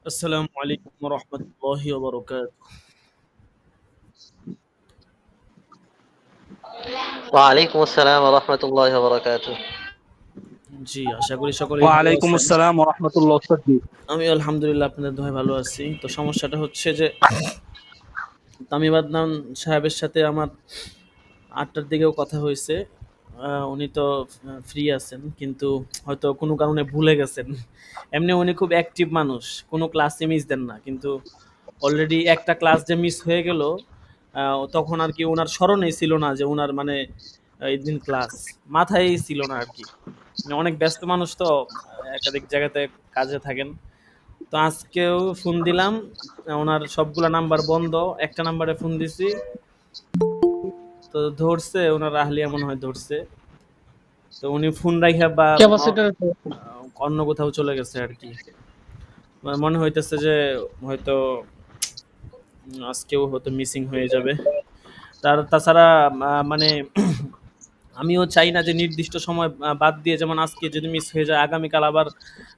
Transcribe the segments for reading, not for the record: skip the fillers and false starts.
السلام عليكم ورحمة الله وبركاته. ওয়ালাইকুম আসসালাম ওয়া রাহমাতুল্লাহি ওয়া বারাকাতুহু। জি, আশা করি সকলেই ভালো ওয়ালাইকুম আছেন। আসসালাম ওয়া রাহমাতুল্লাহ ওস্তাদ জি। আমি আলহামদুলিল্লাহ আপনাদের দোয়ায় ভালো আছি। তো সমস্যাটা হচ্ছে যে তামিম আদনান সাহেবের সাথে আমার ৮টার দিকেও কথা হয়েছে। উনি তো ফ্রি আছেন কিন্তু হয়তো কোনো কারণে ভুলে গেছেন। এমনি উনি খুব অ্যাক্টিভ মানুষ, কোনো ক্লাসে মিস দেন না, কিন্তু অলরেডি একটা ক্লাস যে মিস হয়ে গেল, তখন আর কি ওনার স্মরণেই ছিল না যে ওনার মানে এই দিন ক্লাস মাথায় ছিল না আর কি। মানে অনেক ব্যস্ত মানুষ তো, একাধিক জায়গাতে কাজে থাকেন। তো আজকেও ফোন দিলাম, ওনার সবগুলা নাম্বার বন্ধ, একটা নাম্বারে ফোন দিছি, তো ধরছে ওনার আহলিয়া মনে হয় ধরছে। তো উনি ফোন রাইখা বা ক্যাপাসিটর অন্য কোথাও চলে গেছে আর কি। মনে হইতেছে যে হয়তো আজকেও হয়তো মিসিং হয়ে যাবে। তাছাড়া মানে আমিও চাই না যে নির্দিষ্ট সময় বাদ দিয়ে, যেমন আজকে যদি মিস হয়ে যায় আগামীকাল আবার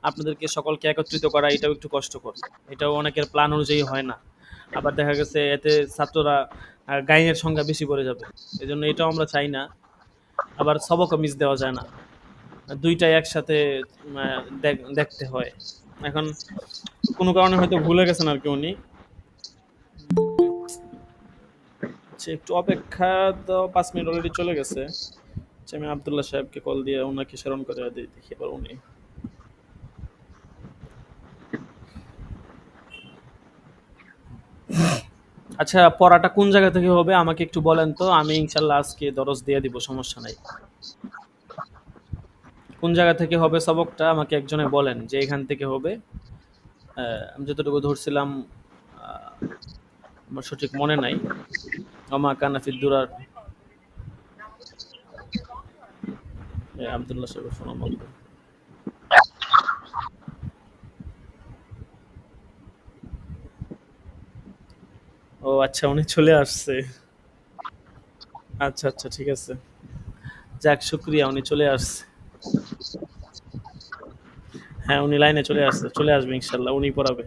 আপনাদেরকে সকলকে একত্রিত করা, এটাও একটু কষ্টকর। এটাও অনেকের প্ল্যান অনুযায়ী হয় না। আবার দেখা গেছে এতে ছাত্ররা গাইনের সংখ্যা বেশি পড়ে যাবে। এই জন্য এটাও আমরা চাই না। আবার সবকও মিস দেওয়া যায় না, দুইটাই একসাথে দেখতে হয়। এখন কোনো কারণে হয়তো ভুলে গেছেন আর কি উনি। আচ্ছা, একটু অপেক্ষা। তো 5 মিনিট অলরেডি চলে গেছে। আচ্ছা, আমি আবদুল্লাহ সাহেবকে কল দিয়ে ওনাকে স্মরণ করে দিই, দেখি এবার উনি। আচ্ছা, পড়াটা কোন জায়গা থেকে হবে আমাকে একটু বলেন তো, আমি ইনশাল্লাহ আজকে দরজ দিয়ে দিব, সমস্যা নাই। কোন জায়গা থেকে হবে সবকটা আমাকে একজনে বলেন যে এখান থেকে হবে। আমি যতটুকু ধরছিলাম, আহ, আমার সঠিক মনে নাই। আমা কানাফিদ দুরার আবদুল্লাহ সাহেবের ফোন বলবে। ও আচ্ছা, উনি চলে আসছে। আচ্ছা আচ্ছা, ঠিক আছে। যাক, শুক্রিয়া, উনি চলে আসছে। হ্যাঁ, উনি লাইনে চলে আসছে, চলে আসবে ইনশাল্লাহ, উনি পড়াবে।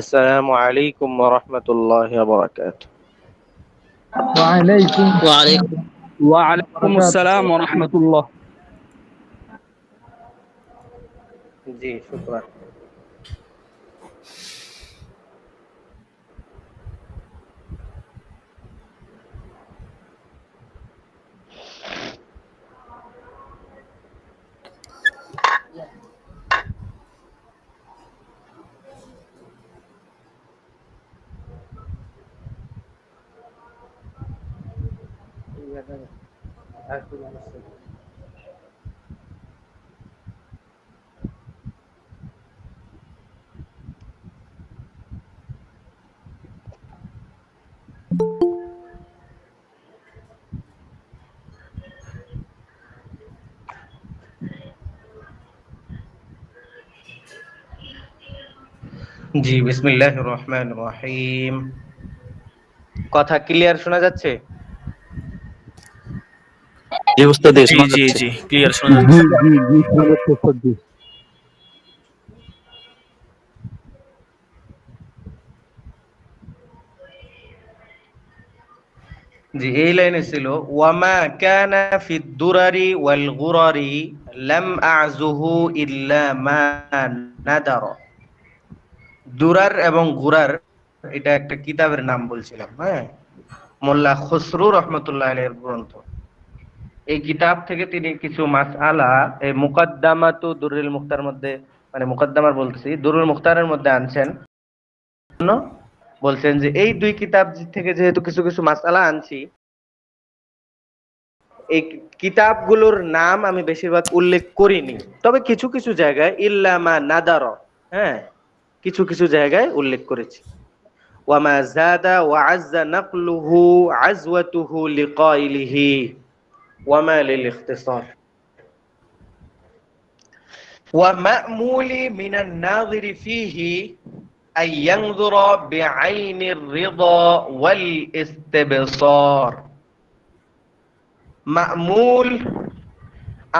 السلام عليكم ورحمة الله وبركاته. ওয়ালাইকুম ওয়ালাইকুম ওয়ালাইকুম আসসালাম ওয়া রাহমাতুল্লাহ। जी शुक्रा। জি, বিসমিল্লাহির রহমানির রহিম। কথা ক্লিয়ার শোনা যাচ্ছে? জি উস্তাদ, জি শোনা জি যাচ্ছে। জি ক্লিয়ার শোনা জি যাচ্ছে। জি জি শোনা যাচ্ছে উস্তাদ জি। জি, এই লাইনে ছিল ওয়ামা কানা ফিদ দুরারি ওয়াল গুরারি লাম আযুহু ইল্লা মা নাদার। দুরার এবং গুরার এটা একটা কিতাবের নাম বলছিলাম, হ্যাঁ, মোল্লা খসরু রহমতুল্লাহ আলাইহির গ্রন্থ। এই কিতাব থেকে তিনি কিছু মাসআলা এই মুকদ্দামাতু দুরুল মুখতার মধ্যে, মানে মুকদ্দামার বলতেছি, দুরুল মুখতারের মধ্যে আনছেন। বলছেন যে এই দুই কিতাব থেকে যেহেতু কিছু কিছু মাসআলা আনছি, এই কিতাবগুলোর নাম আমি বেশিরভাগ উল্লেখ করিনি, তবে কিছু কিছু জায়গায় ইল্লামা নাদার, হ্যাঁ, কিছু কিছু জায়গায় উল্লেখ করেছি। ওয়ামা যাদা ওয়া আযযা নাকলুহু আযওয়াতুহু লিকাইলিহি ওয়ামা লিল ইখতিসার ওয়া মা'মুলি মিনান নাযিরি ফীহি আন ইয়ানযুরা বিআইনির রিদা ওয়াল ইস্তিবসার। মা'মুল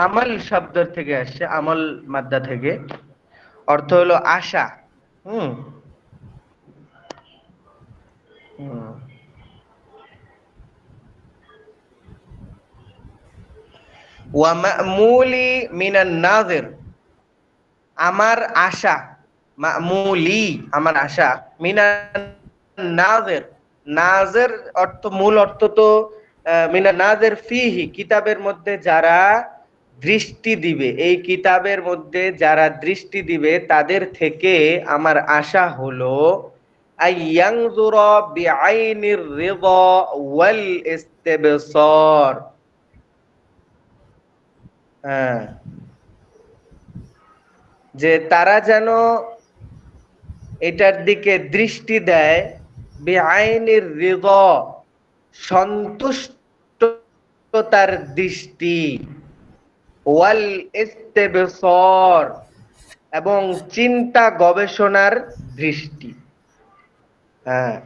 আমল শব্দের থেকে আসছে, আমল মাদ্দা থেকে, অর্থ হলো আশা। হুম ওয়া মা'মুলি মিনান নাযির, আমার আশা, মা'মুলি আমার আশা, মিনান নাযির, নাযির অর্থ, মূল অর্থ তো মিনান নাযির ফিহি, কিতাবের মধ্যে যারা দৃষ্টি দিবে, এই কিতাবের মধ্যে যারা দৃষ্টি দিবে তাদের থেকে আমার আশা হলো আইয়ানযুরা বিআইনির রিদা ওয়াল ইস্তিবসার, হ্যাঁ, যে তারা যেন এটার দিকে দৃষ্টি দেয়, বিআইনির রিদা সন্তুষ্টতার দৃষ্টি, ওয়াল ইস্তিবসার এবং চিন্তা গবেষণার দৃষ্টি। হ্যাঁ,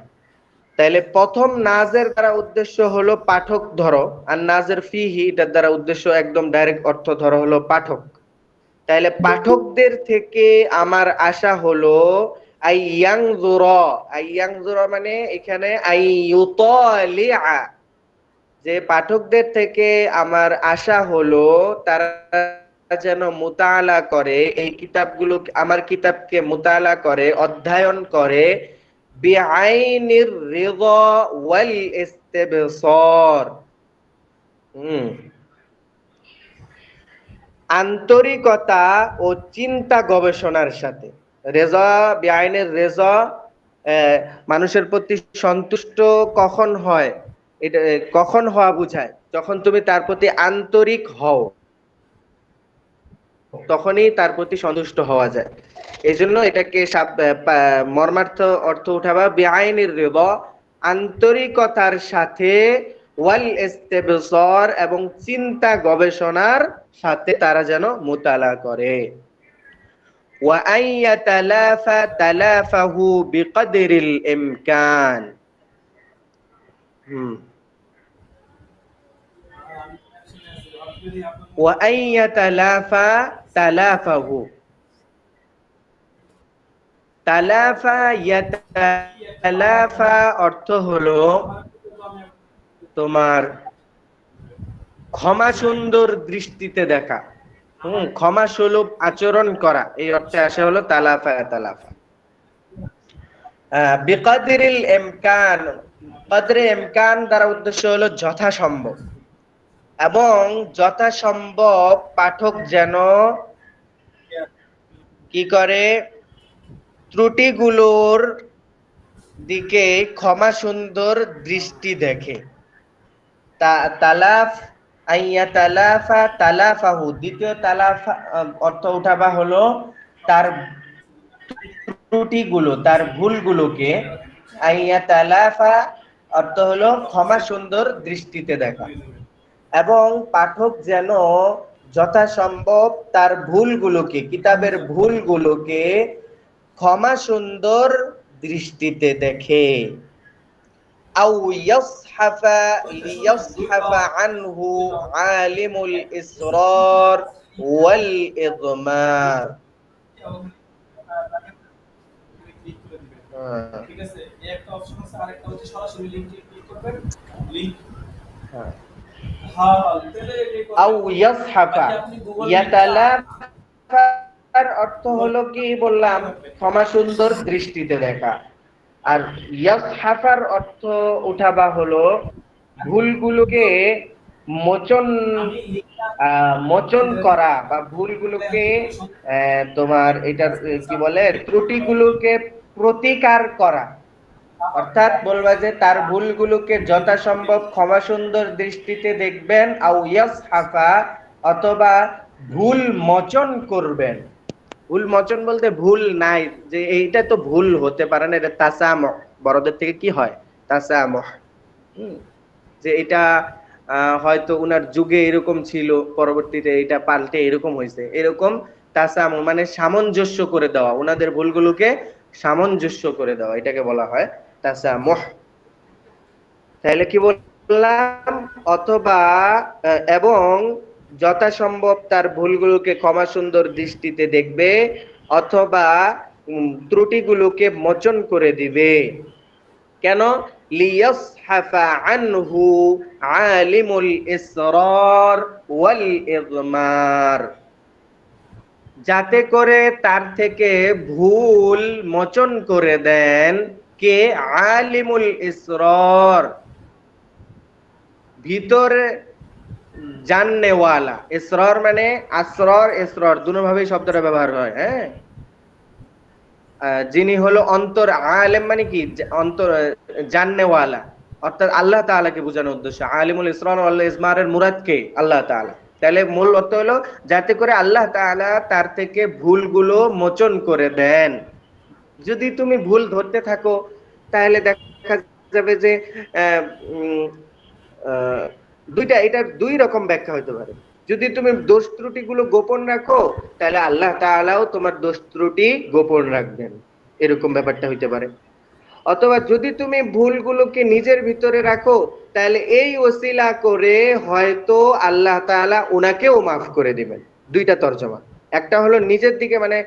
তাহলে প্রথম নাজের দ্বারা উদ্দেশ্য হলো পাঠক ধরো, আর নাজের ফিহি এটার দ্বারা উদ্দেশ্য একদম ডাইরেক্ট অর্থ ধরো হলো পাঠক। তাহলে পাঠকদের থেকে আমার আশা হলো আইয়ানযুরা, আইয়ানযুরা মানে এখানে আইয়ুতালিআ, যে পাঠকদের থেকে আমার আশা হলো তারা যেন মুতাআলা করে, এই কিতাবগুলো, আমার কিতাবকে মুতাআলা করে, অধ্যয়ন করে, বিআইনির রিদা ওয়াল ইস্তিবসার, আন্তরিকতা ও চিন্তা গবেষণার সাথে। রেজা বিআইনের রেজা, মানুষের প্রতি সন্তুষ্ট কখন হয়, এটা কখন হওয়া বুঝায়, যখন তুমি তার প্রতি আন্তরিক হও, তখনই তার প্রতি সন্তুষ্ট হওয়া যায়। এই জন্য এটাকে মর্মার্থ অর্থ উঠাবা বিআইনির রিদা, আন্তরিকতার সাথে, ওয়াল ইস্তিবসার এবং চিন্তা গবেষণার সাথে তারা যেন মুতালা করে। ওয়া আন ইয়াতালাফা তালাফাহু বিকদরিল ইমকান, ওয়া আন ইয়াতালাফা তালাফাহু, তালাফা ইয়াতালাফা অর্থ হলো তোমার ক্ষমা সুন্দর দৃষ্টিতে দেখা, ক্ষমা সুলভ আচরণ করা, এই অর্থে আসে হলো তালাফা তালাফা। বিকদরিল ইমকান, কদরে ইমকান দ্বারা উদ্দেশ্য হলো যথাসম্ভব, এবং যথাসম্ভব পাঠক যেন কি করে, ত্রুটিগুলোর দিকে ক্ষমা সুন্দর দৃষ্টি দেখে। তালাফ আইয়াতালাফা তালাফাহু, দ্বিতীয় তালাফা অর্থ উঠাবা হলো তার ত্রুটিগুলো, তার ভুলগুলোকে। আইয়াতালাফা অর্থ হলো ক্ষমা সুন্দর দৃষ্টিতে দেখা, এবং পাঠক যেন যথাসম্ভব তার ভুলগুলোকে, কিতাবের ভুলগুলোকে ক্ষমা সুন্দর দৃষ্টিতে দেখে। আও ইয়াসহাফা লিয়াসহাফা আনহু আলিমুল ইসরার ওয়াল ইদমার। ঠিক আছে, এই একটা অপশন আছে, আরেকটা হচ্ছে সরাসরি লিংকে ক্লিক করবেন, লিংক আও ইয়াসহাফা, ইয়াতালাফার অর্থ হলো কি বললাম, ক্ষমা সুন্দর দৃষ্টিতে দেখা, আর ইয়াসহাফার অর্থ উঠাবা হলো ভুলগুলোকে মোচন করা, বা ভুলগুলোকে তোমার এটার কি বলে, ত্রুটিগুলোকে প্রতিকার করা। অর্থাৎ বলবা যে তার ভুলগুলোকে যথাসম্ভব ক্ষমা সুন্দর দৃষ্টিতে দেখবেন, আও ইয়াসহাফা অথবা ভুল মোচন করবেন। ভুল মোচন বলতে ভুল নাই, যে এইটা তো ভুল হতে পারে না, এটা তাসামুহ, বড়দের থেকে কি হয় তাসামুহ, যে এটা হয়তো উনার যুগে এরকম ছিল, পরবর্তীতে এটা পাল্টে এরকম হয়েছে, এরকম তাসামুহ মানে সামঞ্জস্য করে দেওয়া, উনাদের ভুলগুলোকে সামঞ্জস্য করে দেওয়া, এটাকে বলা হয় তাসামুহ। তাহলে কি বললাম, অথবা এবং যথাসম্ভব তার ভুলগুলোকে ক্ষমা সুন্দর দৃষ্টিতে দেখবে, অথবা ত্রুটিগুলোকে মোচন করে দিবে। কেন? লিয়াসহাফা আনহু আলিমুল ইসরার ওয়াল ইদমার, যাতে করে তার থেকে ভুল মোচন করে দেন কে? আলিমুল ইসরার, ভিতরে জাননেওয়ালা। ইসরার মানে আসরার, ইসরার দুভাবে শব্দটা ব্যবহার হয়। হ্যাঁ, যিনি হলো অন্তর, আলেম মানে কি অন্তর জাননেওয়ালা, অর্থাৎ আল্লাহ তাআলাকে বোঝানোর উদ্দেশ্য। আলিমুল ইসরার ওয়াল ইজমারের মুরাদ কে? আল্লাহ তাআলা। তাহলে মূল অর্থ হলো যাতে করে আল্লাহ তাআলা তার থেকে ভুলগুলো মোচন করে দেন। যদি তুমি ভুল ধরতে থাকো তাহলে দেখা যাবে যে দুইটা, এটা দুই রকম ব্যাখ্যা হতে পারে। যদি তুমি দোষ ত্রুটিগুলো গোপন রাখো তাহলে আল্লাহ তাআলাও তোমার দোষ ত্রুটি গোপন রাখবেন, এরকম ব্যাপারটা হইতে পারে। অথবা যদি তুমি ভুলগুলোকে নিজের ভিতরে রাখো তাহলে এই ওসিলা করে হয়তো আল্লাহ তাআলা ওনাকেও মাফ করে দিবেন। দুইটা তরজমা, একটা হলো নিজের দিকে মানে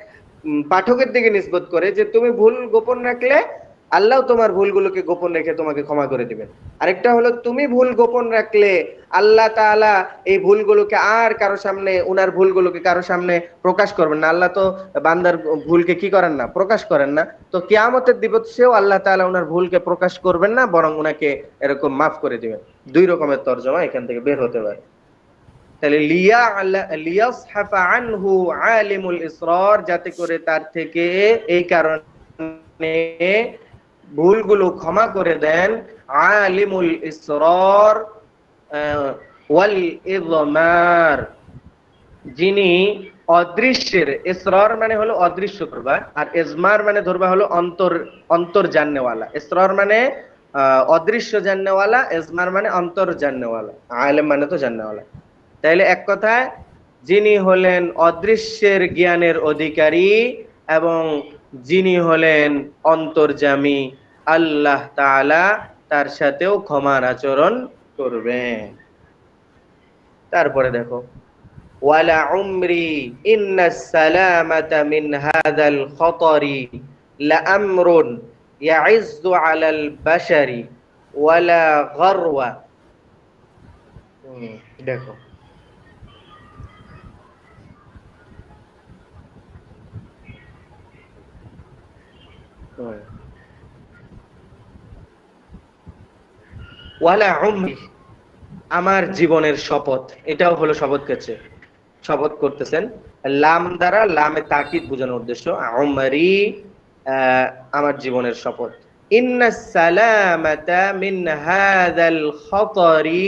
পাঠকের দিকে নিসবত করে যে তুমি ভুল গোপন রাখলে আল্লাহ তোমার ভুলগুলোকে গোপন রেখে তোমাকে ক্ষমা করে দিবেন। আরেকটা হলো তুমি ভুল গোপন রাখলে আল্লাহ তাআলা এই ভুলগুলোকে আর কারো সামনে, উনার ভুলগুলোকে কারো সামনে প্রকাশ করবেন না। আল্লাহ তো বান্দার ভুলকে কি করেন না, প্রকাশ করেন না। তো কিয়ামতের দিবসেও আল্লাহ তাআলা উনার ভুলকে প্রকাশ করবেন না, বরং উনাকে এরকম মাফ করে দিবেন। দুই রকমের তরজমা এখান থেকে বের হতে পারে। তাহলে লিয়াসহাফা আনহু আলিমুল ইসরার, যাতে করে তার থেকে এই কারণে ভুলগুলো ক্ষমা করে দেন আলিমুল ইসরার ওয়াল ইদমার, যিনি অদৃশ্যের, ইসরার মানে হলো অদৃশ্য ধরবা, আর ইজমার মানে ধরবা হলো অন্তর জাননেওয়ালা। ইসরার মানে অদৃশ্য জাননেওয়ালা, ইজমার মানে অন্তর জাননেওয়ালা, আলেম মানে তো জাননেওয়ালা। তাইলে এক কথায় যিনি হলেন অদৃশ্যের জ্ঞানের অধিকারী এবং যিনি হলেন অন্তর্যামী, আল্লাহ তাআলা তার সাথেও ক্ষমার আচরণ করবেন। তারপরে দেখো, ওয়ালা উমরি ইন্নাস সালামাতা মিন হাযাল খাতারি লাআমরুন ইয়াইজ্জু আলাল বাশারি ওয়ালা গারওয়া। দেখো ওয়ালা উমরি, আমার জীবনের শপথ, এটাও হলো শপথ করছে, শপথ করতেছেন লাম দ্বারা, লামে তাকিদ বোঝানোর উদ্দেশ্য। উমরি আমার জীবনের শপথ। ইন্নাস সালামাতা মিন হাযাল খাতারি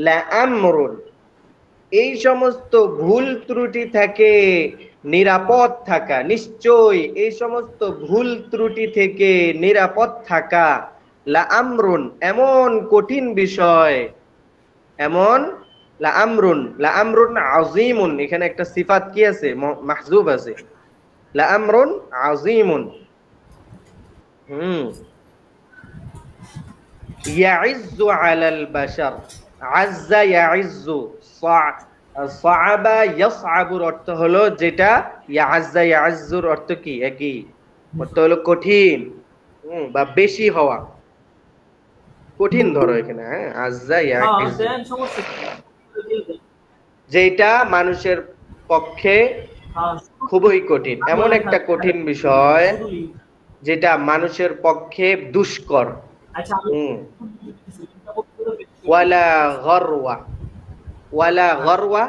লাআমরুন, এই সমস্ত ভুল ত্রুটি থেকে নিরাপদ থাকা, নিশ্চয় এই সমস্ত ভুল ত্রুটি থেকে নিরাপদ থাকা লা আমরুন এমন কঠিন বিষয়, এমন লা আমরুন আযীমুন, এখানে একটা সিফাত কি আছে, মাহযুব আছে, লা আমরুন আযীমুন। ইয়াইজ্জু আলাল বাশার, আজ্জা ইয়াইজ্জু, সাআবা ইয়াসআবুর অর্থ হলো যেটা, ইয়াজ্জা ইয়াইজ্জুর অর্থ কি একই, অর্থ হলো কঠিন বা বেশি হওয়া, কঠিন ধরো এখানে, হ্যাঁ, আজ্জা ইয়াইজ্জু, যেটা মানুষের পক্ষে খুবই কঠিন, এমন একটা কঠিন বিষয় যেটা মানুষের পক্ষে দুষ্কর। ওয়ালা গরওয়া, ওয়ালা গরওয়া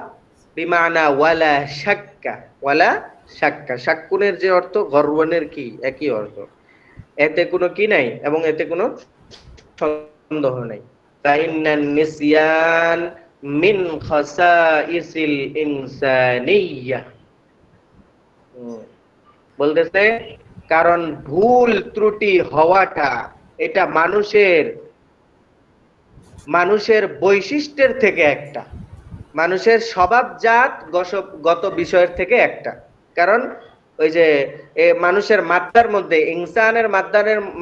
বিমানা ওয়ালা শাক্কা, ওয়ালা শাক্কা, শাক্কুনের যে অর্থ গরওয়ানের কি একই অর্থ, এতে কোনো কি নাই এবং এতে কোনো সন্দেহ নাই। ফাইন্নান নিসিয়ান মিন খাসাইসিল ইনসানিয়্যা, বলতেছে কারণ ভুল ত্রুটি হওয়াটা এটা মানুষের বৈশিষ্ট্যের থেকে একটা, মানুষের স্বভাবজাত গত বিষয়ের থেকে একটা। কারণ ওই যে মানুষের মাদ্দার মধ্যে, ইনসানের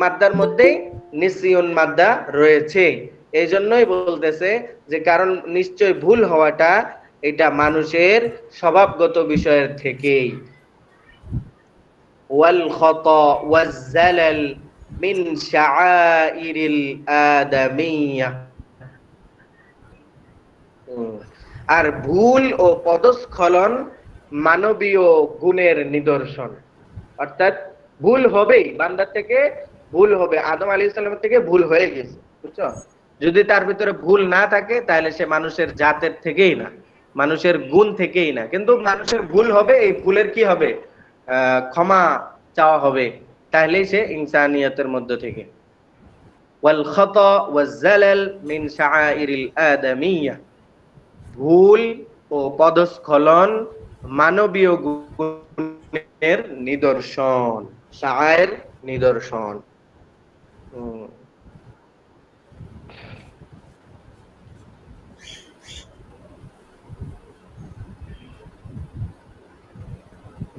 মাদ্দার মধ্যেই নিসিয়ন মাদ্দা রয়েছে, এই জন্যই বলতেছে যে কারণ নিশ্চয় ভুল হওয়াটা এটা মানুষের স্বভাবগত বিষয়ের থেকেই। ওয়াল খাতা ওয়াজ জালাল মিন শাআইরিল আদামিয়্যা, আর ভুল ও পদস্খলন মানবীয় গুণের নিদর্শন। অর্থাৎ ভুল হবেই, বান্দার থেকে ভুল হবে, আদম আলাইহিস সালামের থেকে ভুল হয়ে গেছে, বুঝছো? যদি তার ভিতরে ভুল না থাকে তাহলে সে মানুষের জাতের থেকেই না, মানুষের গুণ থেকেই না, কিন্তু মানুষের ভুল হবে, এই ভুলের কি হবে, ক্ষমা চাওয়া হবে, তাহলেই সে ইনসানিয়তের মধ্য থেকে। ওয়াল খাতা ওয়াজ জালাল মিন শাআইরিল আদামিয়্যা, ভুল ও পদস্খলন মানবীয় গুণের নিদর্শন, শাআয়ের নিদর্শন।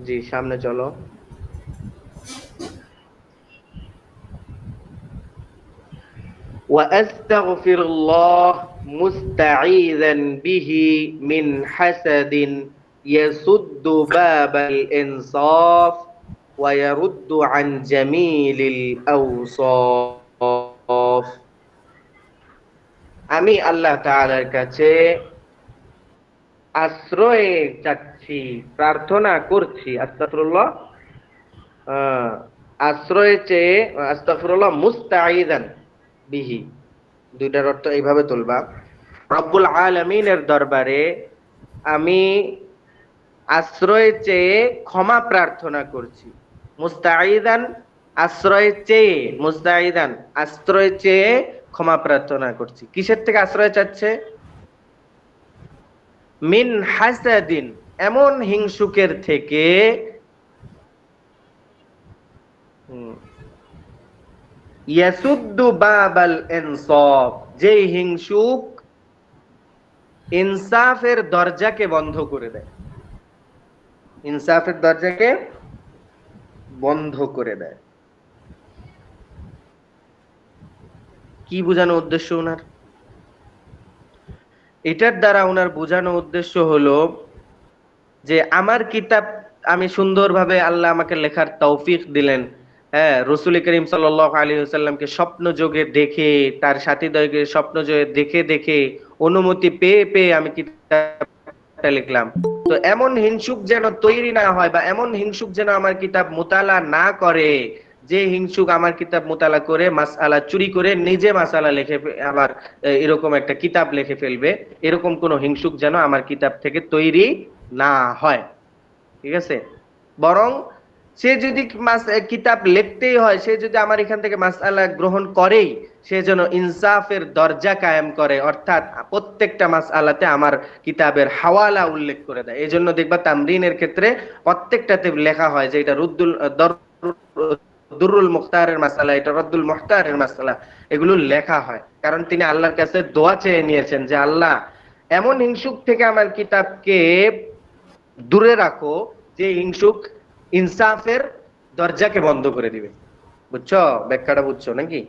জি সামনে চলো। وأستغفر الله مستعيذا به من حسد يسد باب الإنصاف ويرد عن جميل الأوصاف। আমি আল্লাহ তাআলার কাছে আশ্রয় চাচ্ছি, প্রার্থনা করছি, আস্তাগফিরুল্লাহ, আশ্রয় চেয়ে, আস্তাগফিরুল্লাহ মুস্তাঈদান বিহি, দুইটার অর্থ এইভাবে তুলবা, রব্বুল আলামিনের দরবারে আমি আশ্রয় চেয়ে ক্ষমা প্রার্থনা করছি। মুস্তাঈদান আশ্রয় চেয়ে, মুস্তাঈদান আশ্রয় চেয়ে ক্ষমা প্রার্থনা করছি। কিসের থেকে আশ্রয় চাচ্ছে? মিন হাসাদিন, এমন হিংসুকের থেকে, ইয়াসুদ্দু বাবাল ইনসাফ, যে হিংসুক ইনসাফের দরজাকে বন্ধ করে দেয়, ইনসাফের দরজাকে বন্ধ করে দেয়। কি বোঝানো উদ্দেশ্য ওনার? এটার দ্বারা ওনার বোঝানো উদ্দেশ্য হলো যে আমার কিতাব আমি সুন্দরভাবে, আল্লাহ আমাকে লেখার তৌফিক দিলেন, হ্যাঁ, রাসূল করিম সাল্লাল্লাহু আলাইহি ওয়াসাল্লামকে স্বপ্ন যোগে দেখে, তার সাথীদ্বয়কে স্বপ্ন যোগে দেখে দেখে অনুমতি পেয়ে পেয়ে আমি কিতাবটা লিখলাম। তো এমন হিংসুক যেন তৈরি না হয়, বা এমন হিংসুক যেন আমার কিতাব মুতালা না করে, যে হিংসুক আমার কিতাব মুতালা করে মাসআলা চুরি করে নিজে মাসআলা লিখে আবার এরকম একটা কিতাব লিখে ফেলবে, এরকম কোন হিংসুক যেন আমার কিতাব থেকে তৈরি না হয়, ঠিক আছে? বরং সে যদি কিতাব লিখতেই হয়, সে যদি আমার এখান থেকে মাসআলা গ্রহণ করেই, সে যেন ইনসাফের দরজা কায়েম করে, অর্থাৎ প্রত্যেকটা মাসআলাতে আমার কিতাবের হাওয়ালা উল্লেখ করে দেয়। এই জন্য দেখবা তামরিনের ক্ষেত্রে প্রত্যেকটাতে লেখা হয় যে এটা দুরুল মুখতারের মাসআলা, এটা রদ্দুল মুখতারের মাসআলা, এগুলো লেখা হয়। কারণ তিনি আল্লাহর কাছে দোয়া চেয়ে নিয়েছেন যে আল্লাহ এমন হিংসুক থেকে আমার কিতাবকে দূরে রাখো যে হিংসুক ইনসাফের দরজাকে বন্ধ করে দিবে। বুঝছো ব্যাখ্যাটা? বুঝছো নাকি?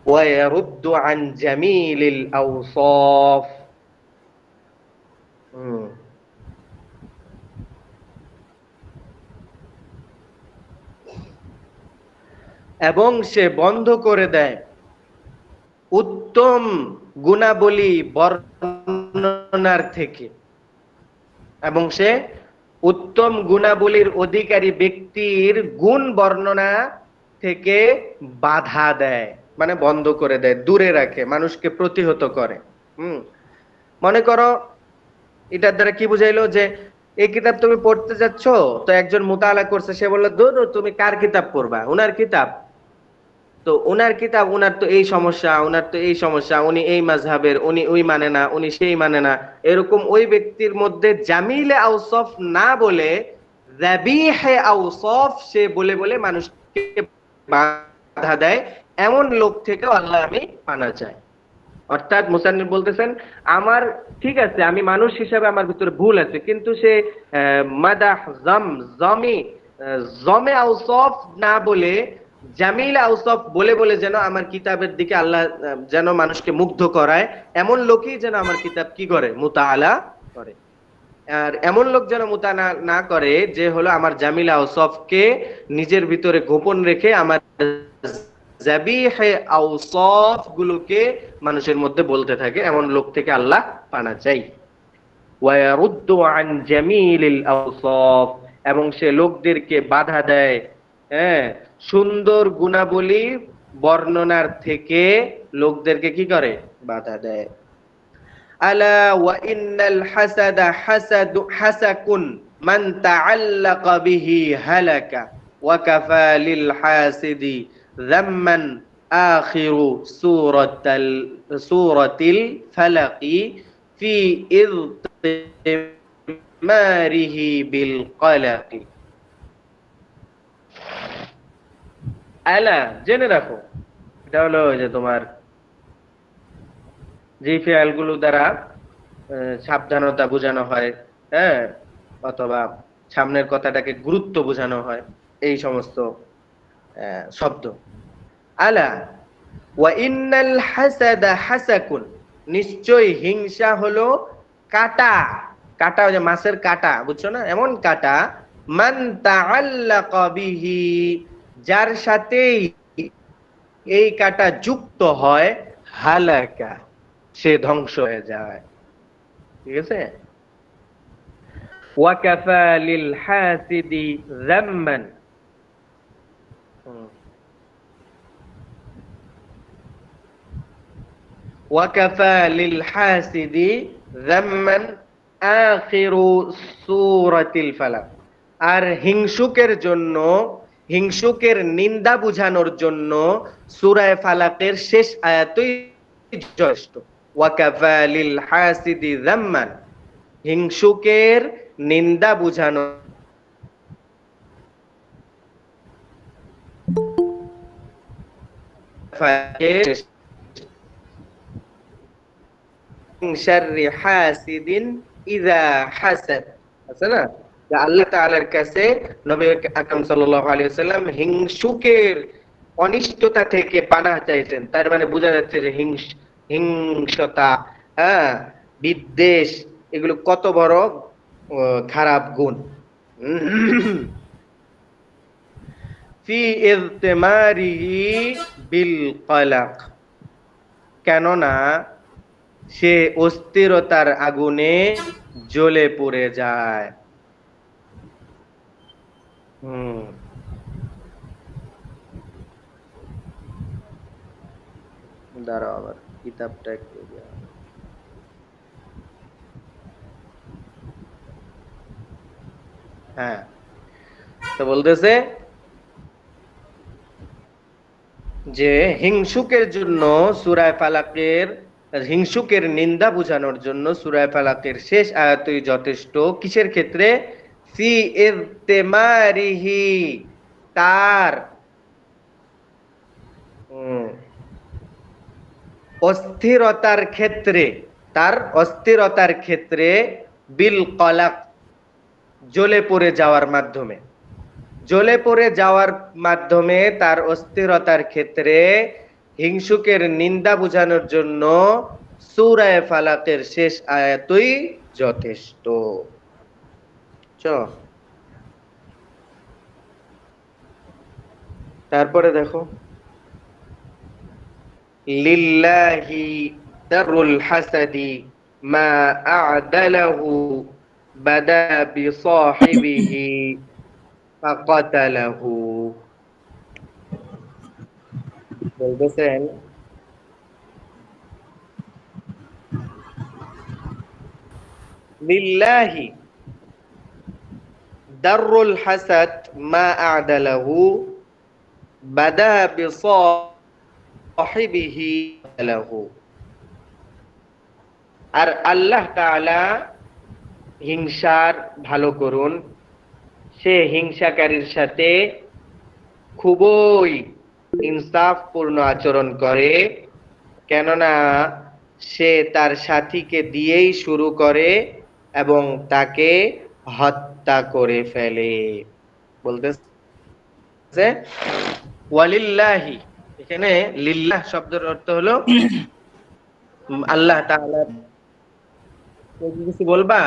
ওয়ায়ারুদ্দু আন জামিলিল আওসাফ। এবং সে বন্ধ করে দেয় উত্তম গুণাবলী বর্ণনার থেকে, এবং সে উত্তম গুণাবলীর অধিকারী ব্যক্তির গুণ বর্ণনা থেকে বাধা দেয়, মানে বন্ধ করে দেয়, দূরে রাখে, মানুষকে প্রতিহত করে। মনে করো এটার দ্বারা কি বুঝাইলো যে এই কিতাব তুমি পড়তে যাচ্ছ, তো একজন মুতালা করছে, সে বললো দূর তুমি কার কিতাব পড়বা, উনার কিতাব তো, উনার কিতাব, উনার তো এই সমস্যা, উনার তো এই সমস্যা, উনি এই মাযহাবের, উনি ওই মানে না, উনি সেই মানে না, এরকম ওই ব্যক্তির মধ্যে জামিলে আওসাফ না বলে যাবিহে আওসাফ সে বলে বলে মানুষকে বাধা দেয়, এমন লোক থেকে আল্লাহ আমি পানা চাই। অর্থাৎ মুসান্নিফ বলতেছেন আমার ঠিক আছে, আমি মানুষ হিসাবে আমার ভিতরে ভুল আছে, কিন্তু সে মাদাহ জমে আওসাফ না বলে জামিল আওসাফ বলে বলে যেন আমার কিতাবের দিকে আল্লাহ যেন মানুষকে মুগ্ধ করায়, এমন লোকই যেন আমার কিতাব কি করে, মুতাআলা করে। আর এমন লোক যেন মুতাআলা না করে যে হলো আমার জামিল আওসাফকে নিজের ভিতরে গোপন রেখে আমার যাবিহে আওসাফ গুলোকে মানুষের মধ্যে বলতে থাকে, এমন লোক থেকে আল্লাহ পানা চাই। ওয়ায়ারুদ্দু আন জামিলিল আওসাফ, এবং সে লোকদেরকে বাধা দেয় সুন্দর গুণাবলী বর্ণনার থেকে, লোকদেরকে কি করে, বাধা দেয়। আলা ওয়া ইন্নাল হাসাদা হাসাকুন মান তাআল্লাকা বিহি হালাকা ওয়া কাফা লিল হাসিদি যাম্মান আখিরু সূরাতিল ফালাকি ফি ইযতিমারিহি বিল কলাকি। আলা, জেনে রাখো, এটা হলো যে তোমার যে ফেয়ালগুলো দ্বারা সাবধানতা বোঝানো হয়, অথবা সামনের কথাটাকে গুরুত্ব বোঝানো হয়, এই সমস্ত শব্দ। আলা ওয়া ইন্নাল হাসাদা হাসাকুন, নিশ্চয় হিংসা হলো কাটা। কাটা ওই যে মাছের কাটা, বুঝছো না, এমন কাটা। মান তাআল্লাকা বিহি, যার সাথে এই কাটা যুক্ত হয়, হালাকা, সে ধ্বংস হয়ে যায়। ঠিক আছে? ওয়া কাফা লিল হাসিদি যাম্মান, ওয়া কাফা লিল হাসিদি যাম্মান আখিরু সূরাতিল ফালাক, আর হিংসুকের জন্য, হিংসুকের নিন্দা বুঝানোর জন্য সূরা ফালাকের শেষ আয়াতই যথেষ্ট। ওয়া কাফা লিল হাসিদি যাম্মান, হিংসুকের নিন্দা বুঝানো শাররি হাসিদিন ইযা হাসাদ, আছে না, আল্লাহ তাআলার কাছে নবী আকরাম সাল্লাল্লাহু আলাইহি ওয়াসাল্লাম হিংসুকের অনিষ্টতা থেকে পানাহ চাইছেন। তার মানে বোঝা যাচ্ছে যে হিংসতা, বিদ্বেষ, এগুলো কত বড় খারাপ গুণ। ফি ইযতিমারিহি বিল কলাক, কেননা সে অস্থিরতার আগুনে জ্বলে পড়ে যায়। দাঁড়াও, আবার কিতাবটা একটু, তো বলতেছে যে হিংসুকের জন্য সূরা ফালাকের হিংসুকের নিন্দা বোঝানোর জন্য সূরা ফালাকের শেষ আয়াতই যথেষ্ট। কিসের ক্ষেত্রে? ফি ইরতিমারিহি, তার অস্থিরতার ক্ষেত্রে, তার অস্থিরতার ক্ষেত্রে, বিল কলাক, জ্বলে পড়ে যাওয়ার মাধ্যমে, জ্বলে পড়ে যাওয়ার মাধ্যমে তার অস্থিরতার ক্ষেত্রে হিংসুকের নিন্দা বোঝানোর জন্য সূরা ফালাকের শেষ আয়াতই যথেষ্ট। তারপরে দেখো, লিল্লাহি দারুল হাসাদি মা আ'দালাহু বাদা বিসাহিবিহি ফাকাতালাহু। বলতেছেন লিল্লাহি দারুল হাসাদ মা আ'দালাহু বাদা বিসাহিবিহি লাহু। আর আল্লাহ তাআলা হিংসার ভালো করুন, সে হিংসাকারীর সাথে খুবই ইনসাফপূর্ণ আচরণ করে, কেননা সে তার সাথীকে দিয়েই শুরু করে এবং তাকে হত্যা করে ফেলে। বলতেছে ওয়ালিল্লাহি, এখানে লিল্লাহ শব্দের অর্থ হলো আল্লাহ তাআলা। কিছু বলবা?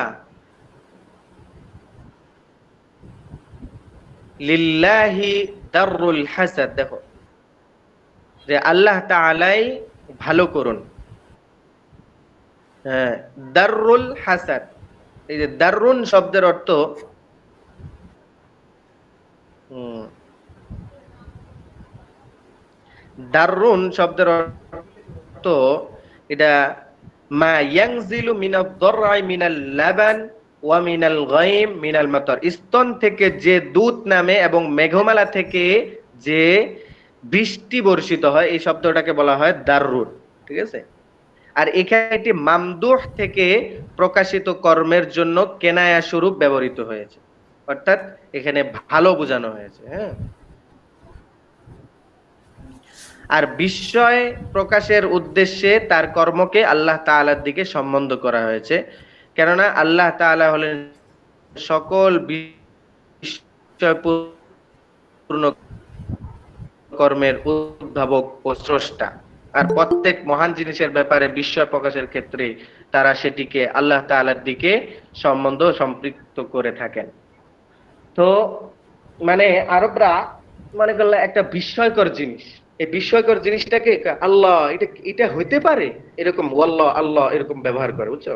লিল্লাহি দারুল হাসাদ, দেখো যে আল্লাহ তাআলাই ভালো করুন। হ্যাঁ, দারুল হাসাদ, এই যে দারুন শব্দের অর্থ দারুন শব্দের অর্থ এটা মা ইয়ানজিলু মিনাদ দাররাই মিনাল লাবান ওয়া মিনাল গায়ম মিনাল মাতার, স্তন থেকে যে দুধ নামে এবং মেঘমালা থেকে যে বৃষ্টি বর্ষিত হয়, এই শব্দটাকে বলা হয় দাররুন। ঠিক আছে? আর এখানে একটি মামদুহ থেকে প্রকাশিত কর্মের জন্য কেনায়া স্বরূপ ব্যবহৃত হয়েছে, অর্থাৎ এখানে ভালো বোঝানো হয়েছে। হ্যাঁ, আর বিস্ময় প্রকাশের উদ্দেশ্যে তার কর্মকে আল্লাহ তাআলার দিকে সম্বন্ধ করা হয়েছে, কেননা আল্লাহ তাআলা হলেন সকল বিস্ময়পূর্ণ কর্মের উদ্ভাবক ও স্রষ্টা। আর প্রত্যেক মহান জিনিসের ব্যাপারে বিস্ময় প্রকাশের ক্ষেত্রে তারা সেটিকে আল্লাহ তাআলার দিকে সম্পৃক্ত করে থাকেন। তো মানে আরবরা মনে করলে একটা বিস্ময়কর জিনিস, এই বিস্ময়কর জিনিসটাকে আল্লাহ, এটা হইতে পারে, এরকম ওয়াল্লাহ আল্লাহ এরকম ব্যবহার করে, বুঝছো?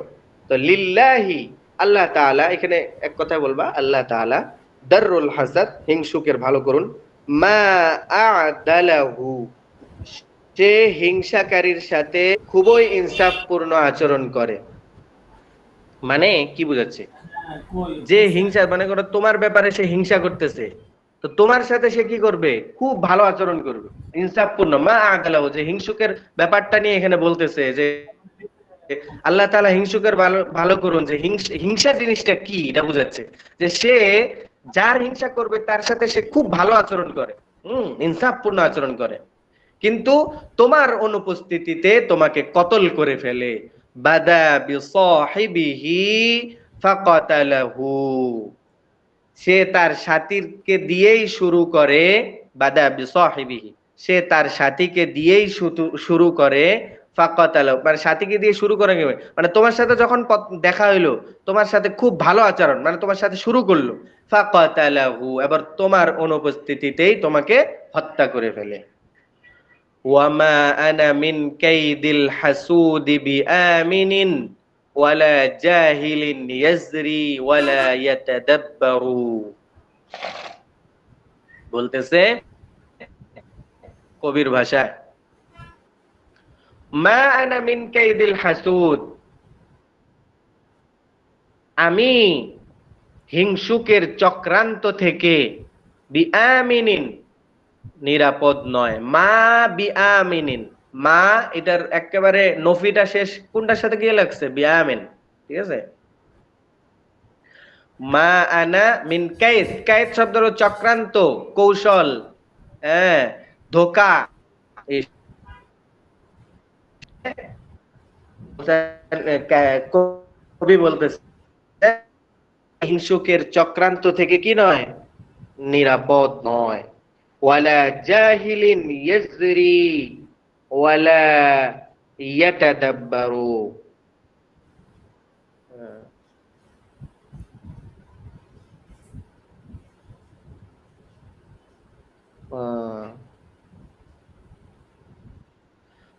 তো লিল্লাহি, আল্লাহ তাআলা, এখানে এক কথা বলবা, আল্লাহ তাআলা দাররুল হাসাদ, হিংসুকের ভালো করুন, মা আ'দালাহু, সে হিংসাকারীর সাথে খুবই ইনসাফপূর্ণ আচরণ করে। মানে কি বুঝাচ্ছে? যে হিংসা, মানে করো তোমার ব্যাপারে সে হিংসা করতেছে, তো তোমার সাথে সে কি করবে? খুব ভালো আচরণ করবে, ইনসাফপূর্ণ। মা আ'দালাহু, যে হিংসুকের ব্যাপারটা নিয়ে এখানে বলতেছে যে আল্লাহ তাআলা হিংসুকের ভালো করুন, যে হিংসা জিনিসটা কি এটা বুঝাচ্ছে, যে সে যার হিংসা করবে তার সাথে সে খুব ভালো আচরণ করে, ইনসাফপূর্ণ আচরণ করে, কিন্তু তোমার অনুপস্থিতিতে তোমাকে কতল করে ফেলে। বাদা বিসাহিবিহি ফাকাতালাহু, সে তার সাথীকে দিয়েই শুরু করে, বাদা বিসাহিবিহি, সে তার সাথীকে দিয়েই শুরু করে, ফাকাতালাহু, মানে সাথীকে দিয়ে শুরু করে, মানে তোমার সাথে যখন দেখা হইলো, তোমার সাথে খুব ভালো আচরণ, মানে তোমার সাথে শুরু করলো, ফাকাতালাহু, এবার তোমার অনুপস্থিতিতেই তোমাকে হত্যা করে ফেলে। ওয়ামা আনা মিন কাইদিল হাসুদি বিআমিনিন ওয়ালা জাহিলিন ইয়াজরি ওয়ালা ইয়াতাদাব্বারু। বলতেছে কবির ভাষায়, মা আনা মিন কাইদিল হাসুদ, আমি হিংসুকের চক্রান্ত থেকে বিআমিনিন নিরাপদ নয়, মা বিআমিনিন, মা এটার একেবারে নফিটা শেষ কোনটার সাথে গিয়ে লাগছে? বিআমিন, ঠিক আছে। মা আনা মিন কাইদ, কাইদ শব্দ হলো চক্রান্ত, কৌশল, হ্যাঁ, ধোঁকা। এই কবি বলতেছে হিংসুকের চক্রান্ত থেকে কি নয়? নিরাপদ নয়। ওয়ালা জাহিলিন ইয়াজরি ওয়ালা ইয়াতাদাব্বারু।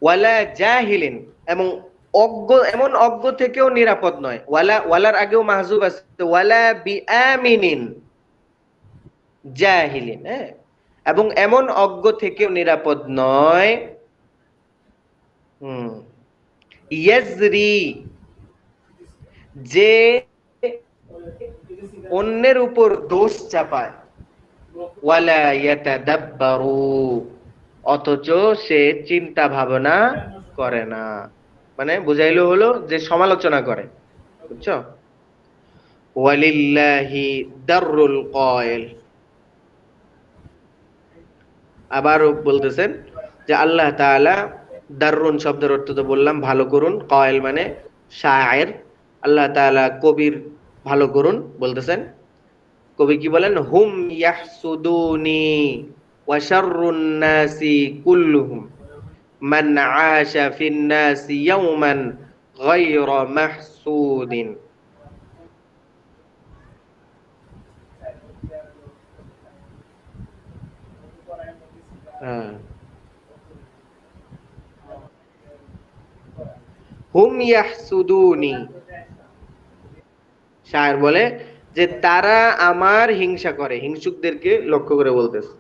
ওয়ালা জাহিলিন, এবং অজ্ঞ, এমন অজ্ঞ থেকেও নিরাপদ নয়। ওয়ালা, ওয়ালার আগেও মাহজুব আছে, ওয়ালা বিআমিনিন জাহিলিন, হ্যাঁ, এবং এমন অজ্ঞ থেকেও নিরাপদ নয়। ইয়াজরি, যে অন্যের উপর দোষ চাপায়। ওয়ালা ইয়াতাদাব্বারু, অথচ সে চিন্তা ভাবনা করে না। মানে বুঝাইলো হলো যে সমালোচনা করে, বুঝছো? ওয়ালিল্লাহি দাররুল কায়েল, আবারও বলতেছেন যে আল্লাহ তাআলা, দাররুন শব্দের অর্থ তো বললাম ভালো করুন, কায়েল মানে শায়ের, আল্লাহ তাআলা কবির ভালো করুন বলতেছেন। কবি কি বলেন? হুম ইয়াহসুদুনি ওয়া শাররুন নাসি কুল্লুহুম মান আশা ফিন নাসি ইয়াওমান গায়রা মাহসুদিন। হুম ইয়াহসুদুনি, শায়ের বলে যে তারা আমার হিংসা করে, হিংসুকদেরকে লক্ষ্য করে বলতেছে।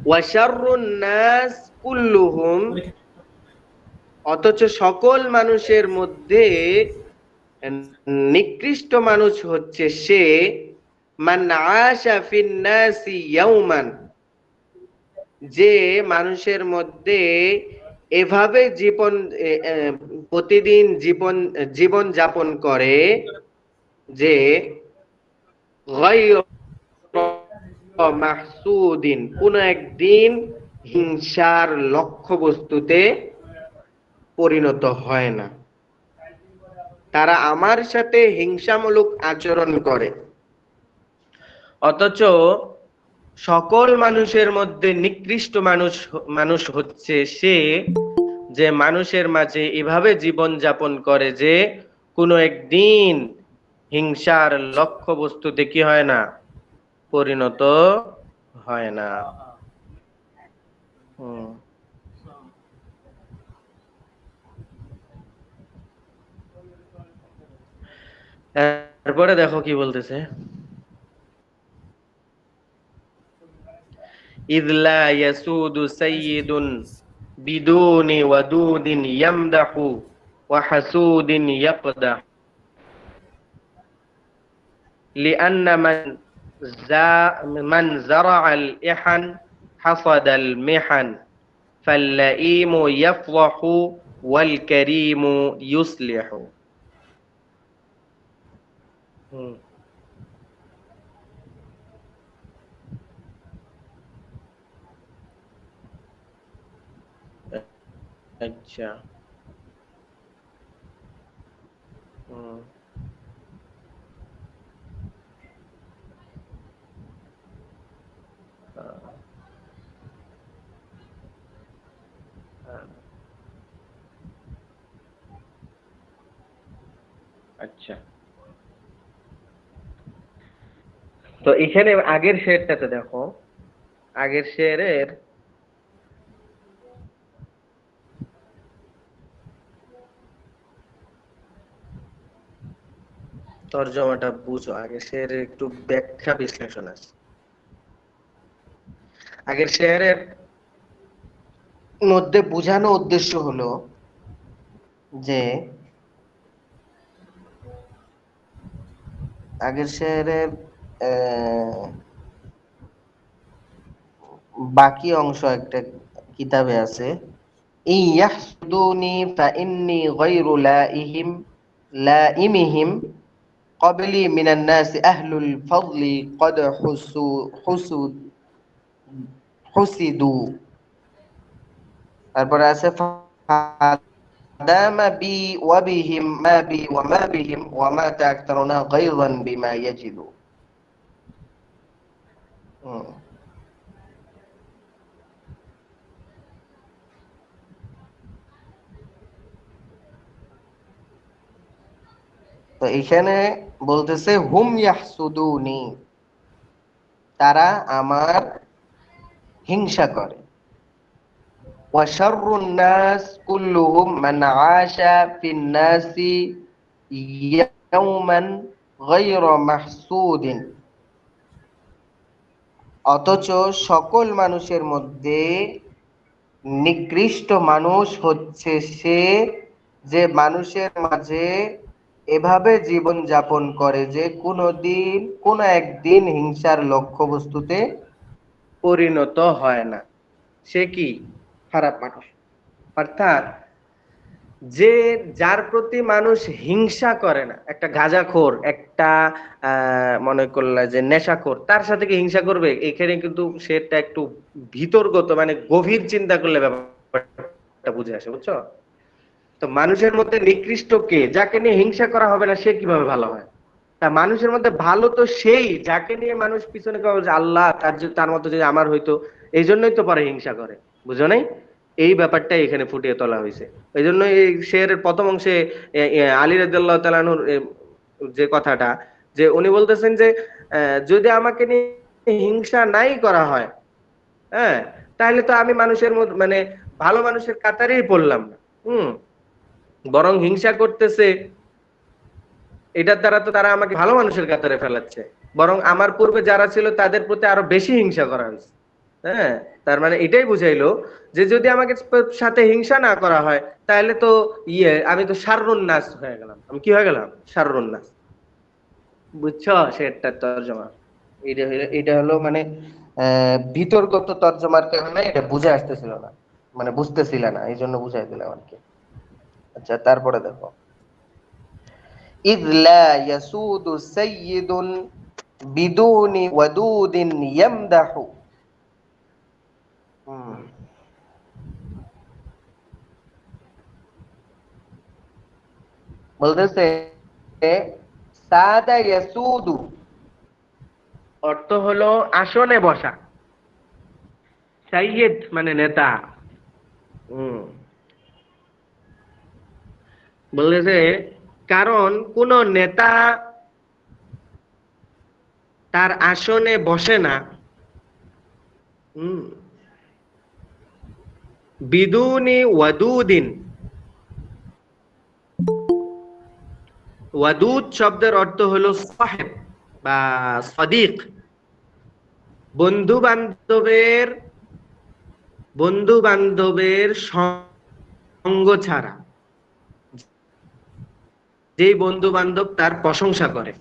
ওয়া শাররুন নাস কুল্লুহুম, অথচ সকল মানুষের মধ্যে নিকৃষ্ট মানুষ হচ্ছে সে, মান আশা ফিন নাসি ইয়াওমান, যে মানুষের মধ্যে এভাবে প্রতিদিন জীবন যাপন করে যে গায়রা মাহসুদিন, কোন একদিন হিংসার লক্ষ্যবস্তুতে পরিণত হয় না। তারা আমার সাথে হিংসামূলক আচরণ করে, অথচ সকল মানুষের মধ্যে নিকৃষ্ট মানুষ হচ্ছে সে, যে মানুষের মাঝে এভাবে জীবন যাপন করে যে কোনো একদিন হিংসার লক্ষ্যবস্তুতে কি হয় না? পরিণত হয় না। তারপরে দেখো কি বলতেছে, ইযলা ইয়াসুদু সাইয়্যিদুন বিদুনি ওয়াদুদিন ইয়ামদাহু ওয়া হাসুদিন ইয়াকদাহ লিআন্না মান যারাআল ইহান হাসাদাল মিহান ফাল্লাঈমু ইয়াফরাহু ওয়াল কারীমু ইউসলিহু। আচ্ছা, আচ্ছা, তো এখানে আগের শেরটাতে দেখো, আগের শেরের তরজমাটা বুঝো, আগের শেরের একটু ব্যাখ্যা বিশ্লেষণ আছে। আগের শেরের মধ্যে বোঝানো উদ্দেশ্য হলো যে আগের শেরের বাকি অংশ একটা কিতাবে আছে, ইয়াহসুদুনি ফাইন্নী গায়রু লাইমিহিম ক্বাবলি মিনান নাসি আহলুল ফাদলি ক্বাদ হুসিদু। তারপরে আছে ফাদামা বি ওয়া বিহিম মা বি ওয়া মা বিহিম ওয়া মা তা'তারুনা গায়যান বিমা ইয়াজিদু। তো এখানে বলতেছে হুম ইয়াহসুদুনি, তারা আমার হিংসা করে। ওয়া শাররুন নাস কুল্লুহুম মান আশা ফিন নাসি ইয়াওমান গায়রা মাহসুদিন। অথচ সকল মানুষের মধ্যে নিকৃষ্ট মানুষ হচ্ছে সে, যে মানুষের মাঝে এভাবে জীবন যাপন করে যে কোনো একদিন হিংসার লক্ষ্যবস্তুতে পরিণত হয় না। সে কি? খারাপ মানুষ। অর্থাৎ যে যার প্রতি মানুষ হিংসা করে না, একটা গাঁজাখোর, একটা মনে করলে যে নেশাখোর, তার সাথে কি হিংসা করবে? এখানে কিন্তু সেটা একটু ভিতরগত, মানে গভীর চিন্তা করলে ব্যাপারটা বুঝে আসে, বুঝছো? তো মানুষের মধ্যে নিকৃষ্ট কে? যাকে নিয়ে হিংসা করা হবে না সে কিভাবে ভালো হয়? তা মানুষের মধ্যে ভালো তো সেই যাকে নিয়ে মানুষ পিছনে যে আল্লাহ তার মতো যদি আমার হইতো, এই জন্যই তো পরে হিংসা করে, বুঝো নাই? এই ব্যাপারটা এখানে ফুটিয়ে তোলা হয়েছে। এই জন্য এই শেরের প্রথম অংশে আলী রাদিয়াল্লাহু তাআলা আনহুর যে কথাটা, যে উনি বলতেছেন যে যদি আমাকে নিয়ে হিংসা নাই করা হয়, হ্যাঁ, তাহলে তো আমি মানুষের মধ্যে, মানে ভালো মানুষের কাতারেই পড়লাম না। বরং হিংসা করতেছে, এটার দ্বারা তো তারা আমাকে ভালো মানুষের কাতারে ফেলাচ্ছে, বরং আমার পূর্বে যারা ছিল তাদের প্রতি আরো বেশি হিংসা করা হয়েছে। হ্যাঁ, তার মানে এটাই বুঝাইলো যে যদি আমাকে সাথে হিংসা না করা হয় তাহলে তো আমি তো শাররুন নাস হয়ে গেলাম। আমি কি হয়ে গেলাম? শাররুন নাস। বুঝছো সেটা তর্জমা? এটা হলো মানে বিতর্কত তর্জমার কারণে এটা বুঝে আসতেছিল না, মানে বুঝতেছিল না, এই জন্য বুঝাই দিলাম আর কি। আচ্ছা, তারপরে দেখো, إذ لا يسود سيد بدون ودود يمدح। বলতেছে সাদা ইয়াসুদু অর্থ হলো আসনে বসা, সাইয়্যিদ মানে নেতা। বলতেছে কারণ কোন নেতা তার আসনে বসে না বিদুনি ওয়াদুদিন। ওয়াদুদ শব্দের অর্থ হলো সাহেব বা সাদিক, বন্ধু বান্ধবের সঙ্গ ছাড়া, যেই বন্ধু বান্ধব তার প্রশংসা করে।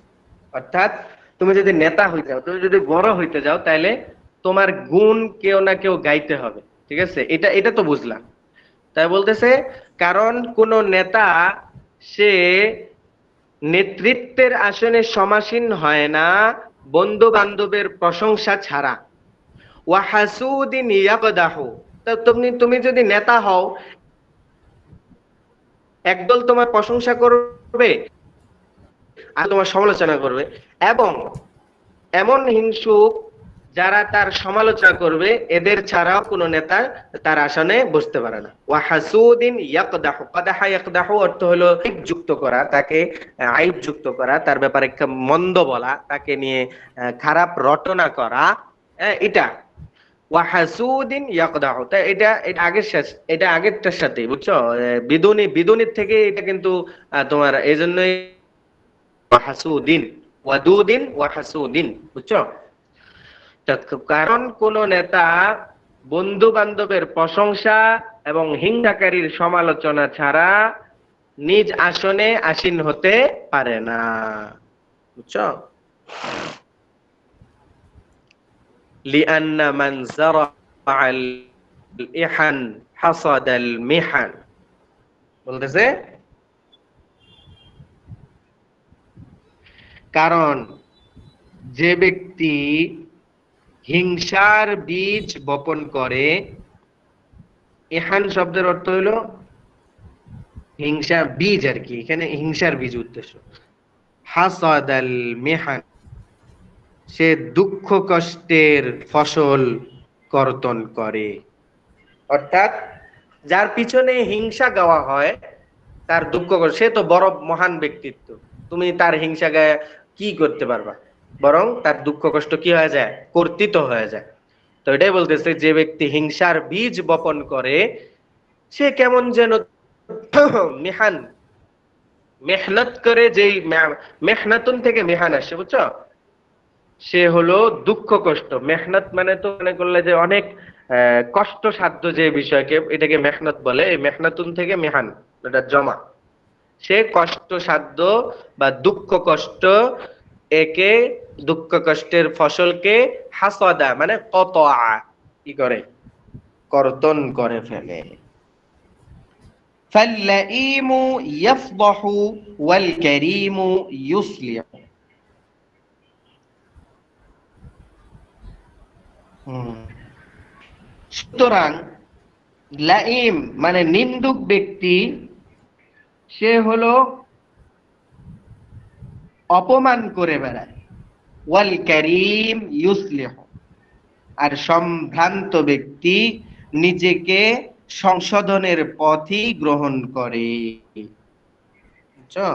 অর্থাৎ তুমি যদি নেতা হইতে যাও, তুমি যদি বড় হইতে যাও, তাহলে তোমার গুণ কেউ না কেউ গাইতে হবে, ঠিক আছে? এটা তো বুঝলাম। তাই বলতেছে কারণ কোন নেতা সে নেতৃত্বের আসনে সমাসীন হয় না বন্ধু বান্ধবের প্রশংসা ছাড়া। ওয়া হাসুদিন ইয়াকদাহু, তুমি যদি নেতা হও, একদল তোমার প্রশংসা করবে আর তোমার সমালোচনা করবে, এবং এমন হিংসুক যারা তার সমালোচনা করবে, এদের ছাড়াও কোন নেতা তার আসনে বসতে পারে না। ওয়া হাসুদিন ইয়াকদাহু, কাদাহা ইয়াকদাহু অর্থ হলো যুক্ত করা, তাকে আইব যুক্ত করা, তার ব্যাপারে মন্দ বলা, তাকে নিয়ে খারাপ রটনা করা, এটা ওয়া হাসুদিন ইয়াকদাহু। তাই এটা আগেরটার সাথে, বুঝছো? বিদুনির থেকে এটা কিন্তু তোমার এই জন্যই হাসুদিন ওয়াদুদিন ওয়া হাসুদিন, বুঝছো? কারণ কোন নেতা বন্ধু বান্ধবের প্রশংসা এবং হিংসাকারীর সমালোচনা ছাড়া নিজ আসনে আসীন হতে পারে না, বুঝছো? লিআন্না মান যারাআল ইহান হাসাদাল মিহান। বলতেছে কারণ যে ব্যক্তি হিংসার বীজ বপন করে, ইহান শব্দের অর্থ হলো হিংসার বীজ আর কি, এখানে হিংসার বীজ উদ্দেশ্য। হাসাদাল মিহান, সে দুঃখ কষ্টের ফসল কর্তন করে। অর্থাৎ যার পিছনে হিংসা গাওয়া হয় তার দুঃখ কষ্ট, সে তো বড় মহান ব্যক্তিত্ব, তুমি তার হিংসা গায়ে কি করতে পারবা, বরং তার দুঃখ কষ্ট কি হয়ে যায়, কর্তিত হয়ে যায়। তো এটাই বলতেছে যে ব্যক্তি হিংসার বীজ বপন করে সে কেমন যেন মিহান, মেহনত করে, যেই মেহনাতুন থেকে মেহান আসছে, বুঝছো, সে হলো দুঃখ কষ্ট। মেহনত মানে তো মনে করলে যে অনেক কষ্ট সাধ্য যে বিষয়কে, এটাকে মেহনত বলে। এই মেহনাতুন থেকে মেহান, এটা জমা। সে কষ্ট সাধ্য বা দুঃখ কষ্ট, একে দুঃখ কষ্টের ফসলকে হাসাদা মানে কতআ কি করে, কর্তন করে ফেলে। ফাল্লাঈমু ইয়াফদাহু ওয়াল কারীমু ইউসলিহ। সুতরাং লাইম মানে নিন্দুক ব্যক্তি, সে হলো অপমান করে বেড়ায়। ওয়াল কারীম ইউসলিহ, আর সম্ভ্রান্ত ব্যক্তি নিজেকে সংশোধনের পথই গ্রহণ করে। বুঝছো?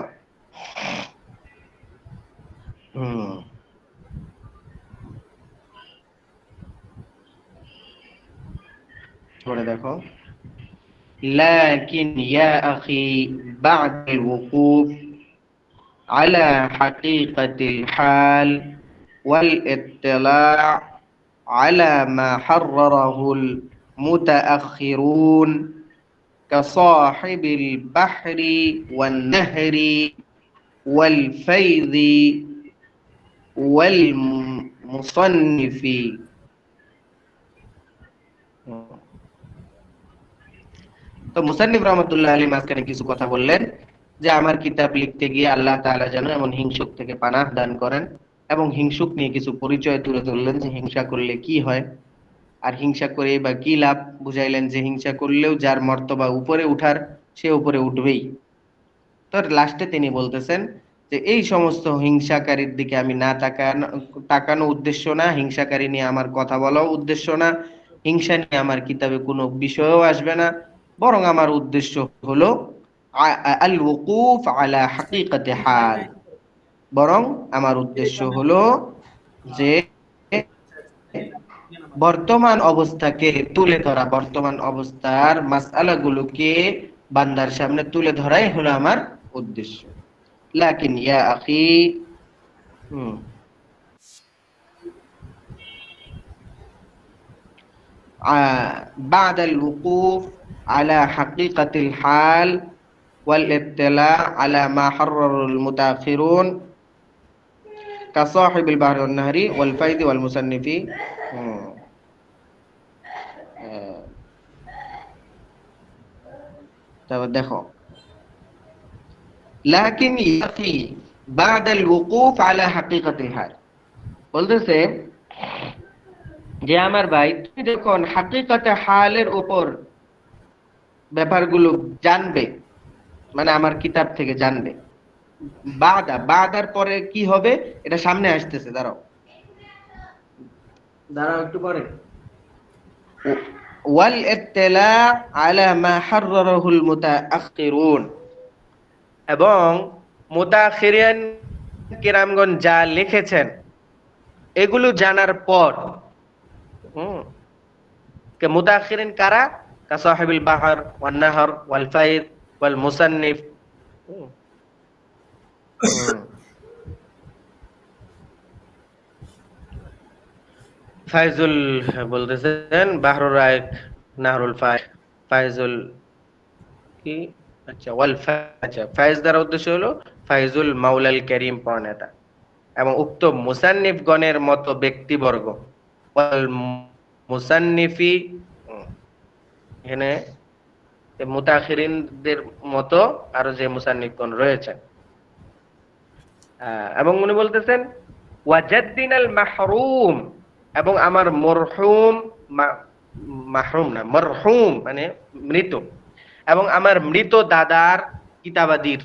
পড়ে দেখো, লাকিন ইয়া আখি বা'দাল ওকুফ আলা হাকিকাতিল হাল ওয়াল ইত্তিলা' আলা মা হাররাহুল মুতাআখিরুন কাসাহিবিল বাহরি ওয়ান নাহরি ওয়াল ফাইযি ওয়াল মুসান্নিফি। তো মুসান্নিফ রাহমাতুল্লাহ আলাইহি মাঝখানে কিছু কথা বললেন যে আমার কিতাব লিখতে গিয়ে আল্লাহ তাআলা যেন এমন হিংসুক থেকে পানাহ দান করেন, এবং হিংসুক নিয়ে কিছু পরিচয় তুলে ধরলেন যে হিংসা করলে কি হয়, আর হিংসা করে বা কি লাভ। বুঝাইলেন যে হিংসা করলেও যার মর্তবা উপরে উঠার, সে উপরে উঠবেই। তো লাস্টে তিনি বলতেছেন যে এই সমস্ত হিংসাকারীর দিকে আমি না তাকানো উদ্দেশ্য না, হিংসাকারী নিয়ে আমার কথা বলাও উদ্দেশ্য না, হিংসা নিয়ে আমার কিতাবে কোনো বিষয়ও আসবে না, বরং আমার উদ্দেশ্য হলো আল ওকুফ আলা হাকিকাতি হাল, বরং আমার উদ্দেশ্য হলো যে বর্তমান অবস্থাকে তুলে ধরা, বর্তমান অবস্থার মাসআলাগুলোকে বান্দার সামনে তুলে ধরাই হলো আমার উদ্দেশ্য। লাকিন ইয়া আখি বা'দাল ওকুফ আলা হাকিকাতিল হাল ওয়াল ইত্তিলা' আলা মা হাররারুল মুতাআখিরুন কাসাহিবিল বাহরি ওয়ান নাহরি ওয়াল ফাইদি ওয়াল মুসান্নিফি। তারপর দেখো, লাকিন ইয়াকি বা'দাল ওকুফ আলা হাকিকাতিল হাল, বলতেছে যে আমার ভাই তুমি যখন হাকিকাতে হালের উপর ব্যাপারগুলো জানবে, মানে আমার কিতাব থেকে জানবে, বাদার পরে কি হবে এটা সামনে আসতেছে, দাঁড়াও একটু পরে। ওয়াল ইত্তিলা' আলা মা হাররারহুল মুতাআখিরুন, এবং মুতাআখিরিন কিরামগণ যা লিখেছেন এগুলো জানার পর, কে মুতাআখিরিন কারা, কাসাহিবিল বাহর ওয়ান নাহর ওয়াল ফাইদ ওয়াল মুসান্নিফ। ফাইজুল বলতেছেন বাহরুর রায়ক, নাহরুল ফাইজুল কি, আচ্ছা ওয়াল আচ্ছা ফাইজ দ্বারা উদ্দেশ্য হলো ফাইজুল মাওলাল করিম প্রণেতা, এবং উক্ত মুসান্নিফগণের মতো ব্যক্তিবর্গ ওয়াল মুসান্নিফি, এখানে মুতাখিরিনদের মতো আরো যে মুসান্নিফগণ রয়েছেন। এবং উনি বলতেছেন ওয়াজাদ্দিনাল মাহরুম, এবং আমার মরহুম, মাহরুম না মরহুম মানে মৃত, এবং আমার মৃত দাদার কিতাবাদির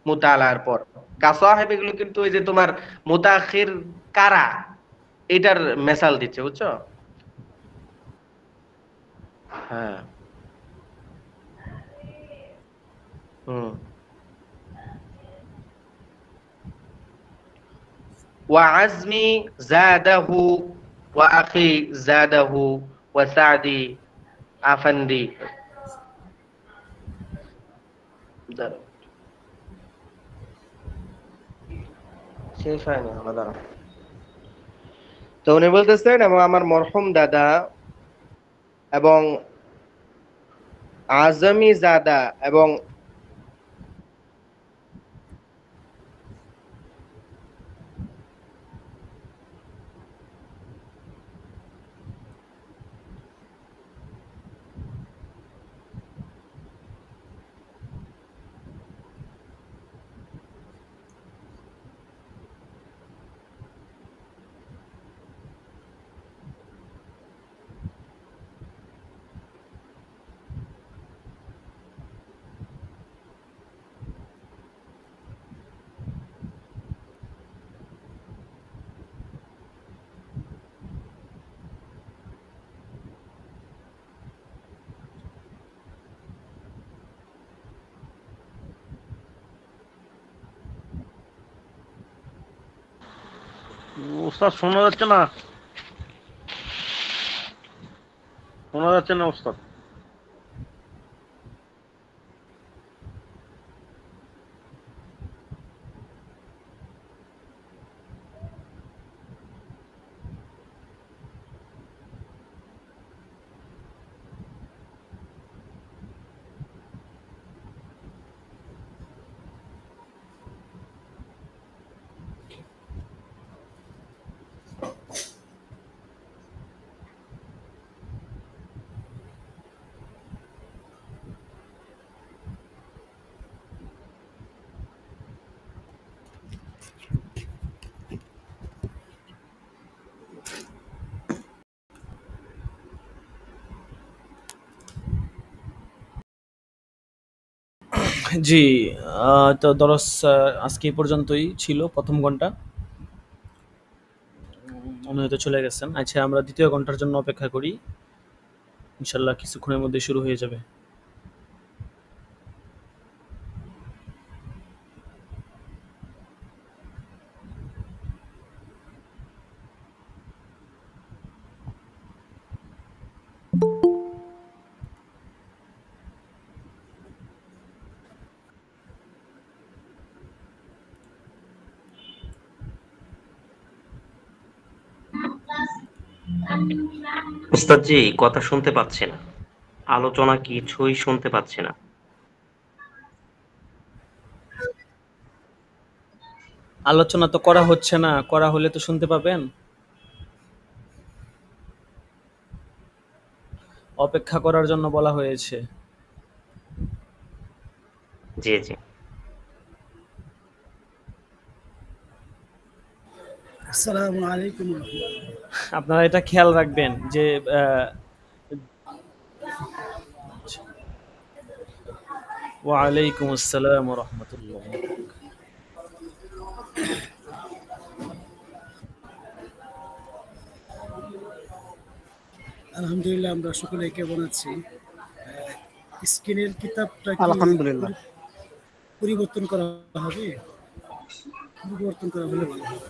মুতালার পর কাসাহেব, এগুলো কিন্তু ওই যে তোমার মুতাখির কারা এটার মেসাল দিচ্ছে, বুঝছো? হ্যাঁ, হুম। ওয়া আজমি জাদাহু ওয়া আখি জাদাহু ওয়া সাদি আফান্দি। দাঁড়াও, শেষ হয়নি আমার, দাঁড়াও। তো উনি বলতেছেন এবং আমার মরহুম দাদা এবং আজমি জাদা এবং ওস্তাদ শোনা যাচ্ছে না, শোনা যাচ্ছে না ওস্তাদ। জি, তো দরস আজকে এই পর্যন্তই ছিল প্রথম ঘন্টা। উনি হয়তো চলে গেছেন। আচ্ছা, আমরা দ্বিতীয় ঘন্টার জন্য অপেক্ষা করি, ইনশাল্লাহ কিছুক্ষণের মধ্যে শুরু হয়ে যাবে। উস্তাদ জি, কথা শুনতে পাচ্ছি না, আলোচনা কিছুই শুনতে পাচ্ছি না। আলোচনা তো করা হচ্ছে না, করা হলে তো শুনতে পাবেন। অপেক্ষা করার জন্য বলা হয়েছে। জি জি। আসসালামু আলাইকুম। আপনারা এটা খেয়াল রাখবেন যে ওয়ালাইকুম আসসালাম ওয়া রাহমাতুল্লাহ। আলহামদুলিল্লাহ, আমরা সকলে কেমন আছি? স্ক্রিনের কিতাবটা কি আলহামদুলিল্লাহ। পরিবর্তন করা হবে? পরিবর্তন করা হলে ভালো হবে।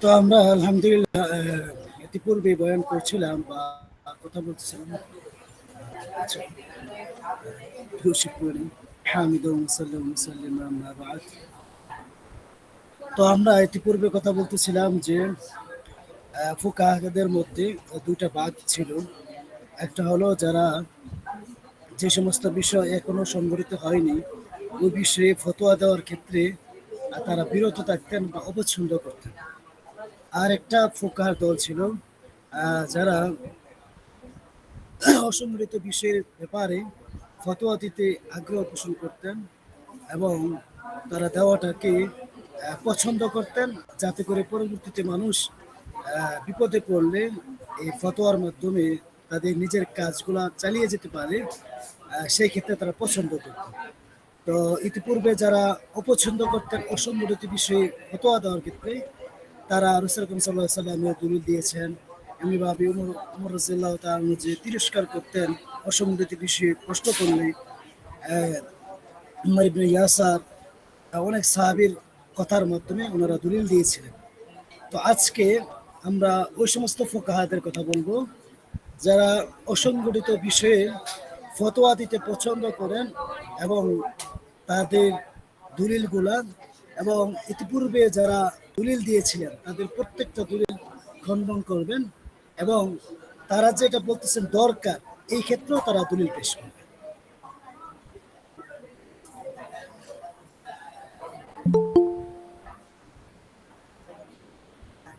তো আমরা আলহামদুলিল্লাহ ইতিপূর্বে বয়ান করছিলাম বা কথা বলছিলাম। আচ্ছা, তো আমরা ইতিপূর্বে কথা বলতেছিলাম যে ফুকাহাদের মধ্যে দুইটা ভাগ ছিল। একটা হলো যারা যে সমস্ত বিষয় এখনো সংগঠিত হয়নি ওই বিষয়ে ফতোয়া দেওয়ার ক্ষেত্রে তারা বিরত থাকতেন বা অপছন্দ করতেন। আর একটা ফুকাহার দল ছিল যারা অসংগঠিত বিষয়ের ব্যাপারে ফতোয়া দিতে আগ্রহ পোষণ করতেন এবং তারা দেওয়াটাকে পছন্দ করতেন, যাতে করে পরবর্তীতে মানুষ বিপদে পড়লে এই ফতোয়ার মাধ্যমে তাদের নিজের কাজগুলা চালিয়ে যেতে পারে, সেই ক্ষেত্রে তারা পছন্দ করতেন। তো ইতিপূর্বে যারা অপছন্দ করতেন অসংগঠিত বিষয়ে ফতোয়া দেওয়ার ক্ষেত্রে, তারা রাসূল সাল্লাল্লাহু আলাইহি ওয়াসাল্লামের দলিল দিয়েছেন। এমনিভাবে ওমর রাদিয়াল্লাহু তাআলা যে তিরস্কার করতেন অসংগঠিত বিষয়ে প্রশ্ন করলে, উমর ইবনে ইয়াসার, অনেক সাহাবীর কথার মাধ্যমে ওনারা দলিল দিয়েছিলেন। তো আজকে আমরা ওই সমস্ত ফুকাহাদের কথা বলবো যারা অসংগঠিত বিষয়ে ফতোয়া দিতে পছন্দ করেন এবং তাদের দলিলগুলা এবং ইতিপূর্বে যারা দলিল দিয়েছিলেন তাদের প্রত্যেকটা দলিল খণ্ডন করবেন এবং তারা যেটা বলতেছেন দরকার এই ক্ষেত্রেও তারা দলিল পেশ করবেন।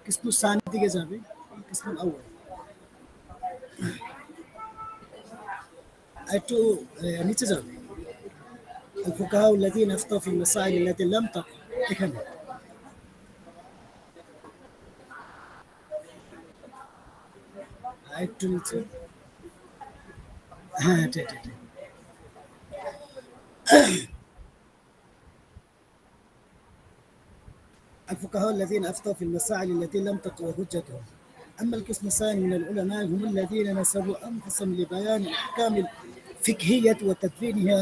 किस्म सानी दिखे जाबे किस्म अव्वल একটু নিচে যাবে। الفقهاء الذين افتوا في المسائل التي لم تقع এখানে একটু নিচে। হ্যাঁ ঠিক ঠিক। الفقهاء الذين أفتوا في المسائل التي لم تقوى حجتهم. أما القسم الثاني من العلماء هم الذين نسبوا أنفسهم لبيان الأحكام الفقهية وتدوينها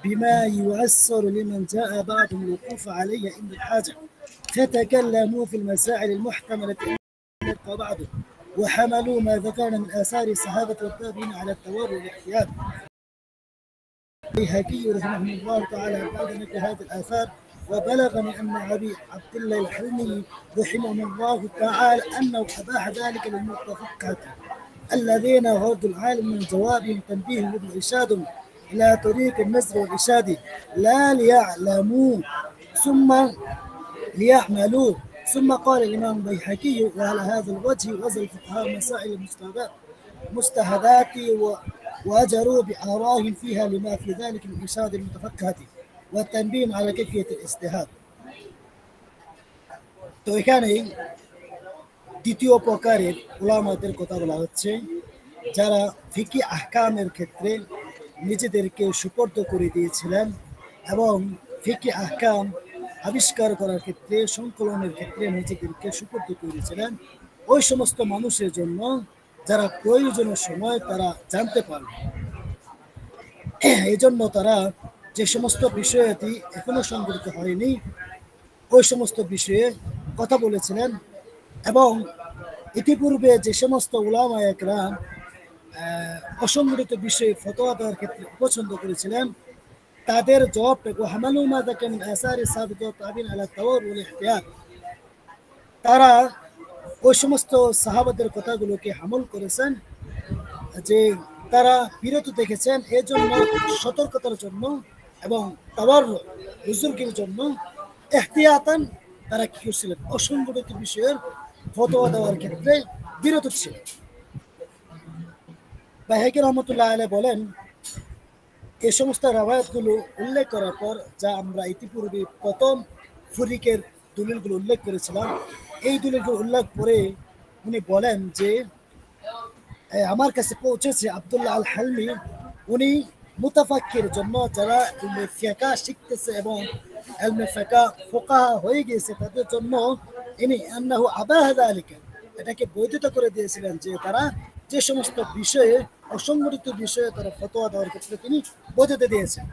بما ييسر لمن جاء بعدهم الوقوف عليه عند الحاجة، فتكلموا في المسائل المحتملة بعضهم وحملوا ما ذكرنا من آثار الصحابة والتابعين على التوابع والاحتياط. البيهقي رحمه الله تعالى بعد نقل هذه الآثار وبلغني أن أبي عبد الله الحلمي رحمه الله تعالى أنه أباح ذلك للمتفقهة الذين غضوا العالم من جوابهم تنبيه وإرشادهم إلى طريق النزر والإرشاد لا ليعلموا ثم ليعملوا. ثم قال الإمام البيهقي وعلى هذا الوجه وزن الفقهاء مسائل المستهدات وأجروا بآرائهم فيها لما في ذلك من إرشاد المتفقهة والتنبيه على كيفية الاجتهاد. তো এখানে দ্বিতীয় প্রকারের উলামাদের কথা বলা হচ্ছে যারা ফিকি আহকামের ক্ষেত্রে নিজেদেরকে সুপর্দ করে দিয়েছিলেন এবং ফিকি আহকাম আবিষ্কার করার ক্ষেত্রে সংকলনের ক্ষেত্রে নিজেদেরকে সুপর্দ করেছিলেন ওই সমস্ত মানুষের জন্য যারা প্রয়োজনীয় সময় তারা জানতে পারবে। এই জন্য তারা যে সমস্ত বিষয়াদি এখনো সংগঠিত হয়নি ওই সমস্ত বিষয়ে কথা বলেছিলেন এবং ইতিপূর্বে যে সমস্ত উলামায়ে কেরাম অসংগঠিত বিষয়ে ফতোয়া দেওয়ার ক্ষেত্রে পছন্দ করেছিলেন তাদের জবাবটাকে হামালু মা যাকা মিন আসারি সাবিত ওয়া তাবিন আলা তাওয়ার ওয়াল ইহতিয়াত, তারা ওই সমস্ত সাহাবাদের কথাগুলোকে হামল করেছেন যে তারা বিরত দেখেছেন এই জন্য সতর্কতার জন্য এবং তাওয়ার বুজুর্গের জন্য ইহতিয়াতান তারা কি করছিলেন অসংগঠিত বিষয়ের ফতোয়া দেওয়ার ক্ষেত্রে বিরত ছিলেন। বাইহাকি রহমতুল্লাহ আলাইহি বলেন এই সমস্ত রাওয়ায়াতগুলো উল্লেখ করার পর যা আমরা ইতিপূর্বে প্রথম ফরিকের দলিলগুলো উল্লেখ করেছিলাম এই দলিলগুলো উল্লেখ করে উনি বলেন যে আমার কাছে পৌঁছেছে আব্দুল্লাহ আল হালমি উনি মুতাফাক্কির জন্য যারা ইলমে ফিকহ শিখতেছে এবং ইলমে ফুকাহা হয়ে গেছে তাদের জন্য ইনি আন্নাহু আবাহা যালিকা এটাকে বৈধতা করে দিয়েছিলেন যে তারা যে সমস্ত বিষয়ে অসংগঠিত বিষয়ে তারা ফতোয়া দেওয়ার ক্ষেত্রে তিনি বোঝাতে দিয়েছেন।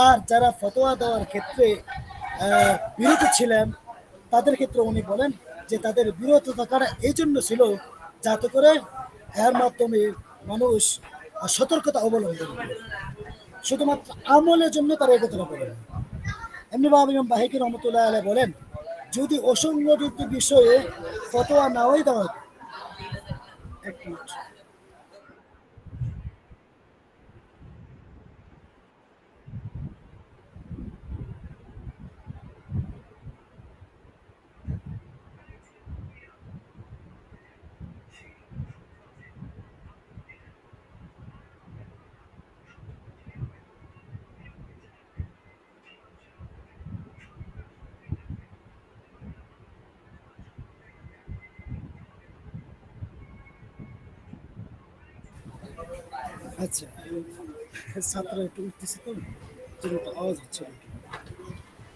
আর যারা ফতোয়া দেওয়ার ক্ষেত্রে বিরত ছিলেন তাদের ক্ষেত্রে উনি বলেন যে তাদের বিরত থাকাটা এই জন্য ছিল যাতে করে এর মাধ্যমে মানুষ সতর্কতা অবলম্বন করে, শুধুমাত্র আমলের জন্য তারা এই কথাটা বলেন। এমনিভাবে ইমাম বাহিকি রহমতুল্লাহ আলাইহি বলেন যদি অসংগঠিত বিষয়ে ফতোয়া নাওই দেওয়া হতো। এক মিনিট। আচ্ছা, ছাত্র একটু উঠতেছে তো একটু আওয়াজ হচ্ছে।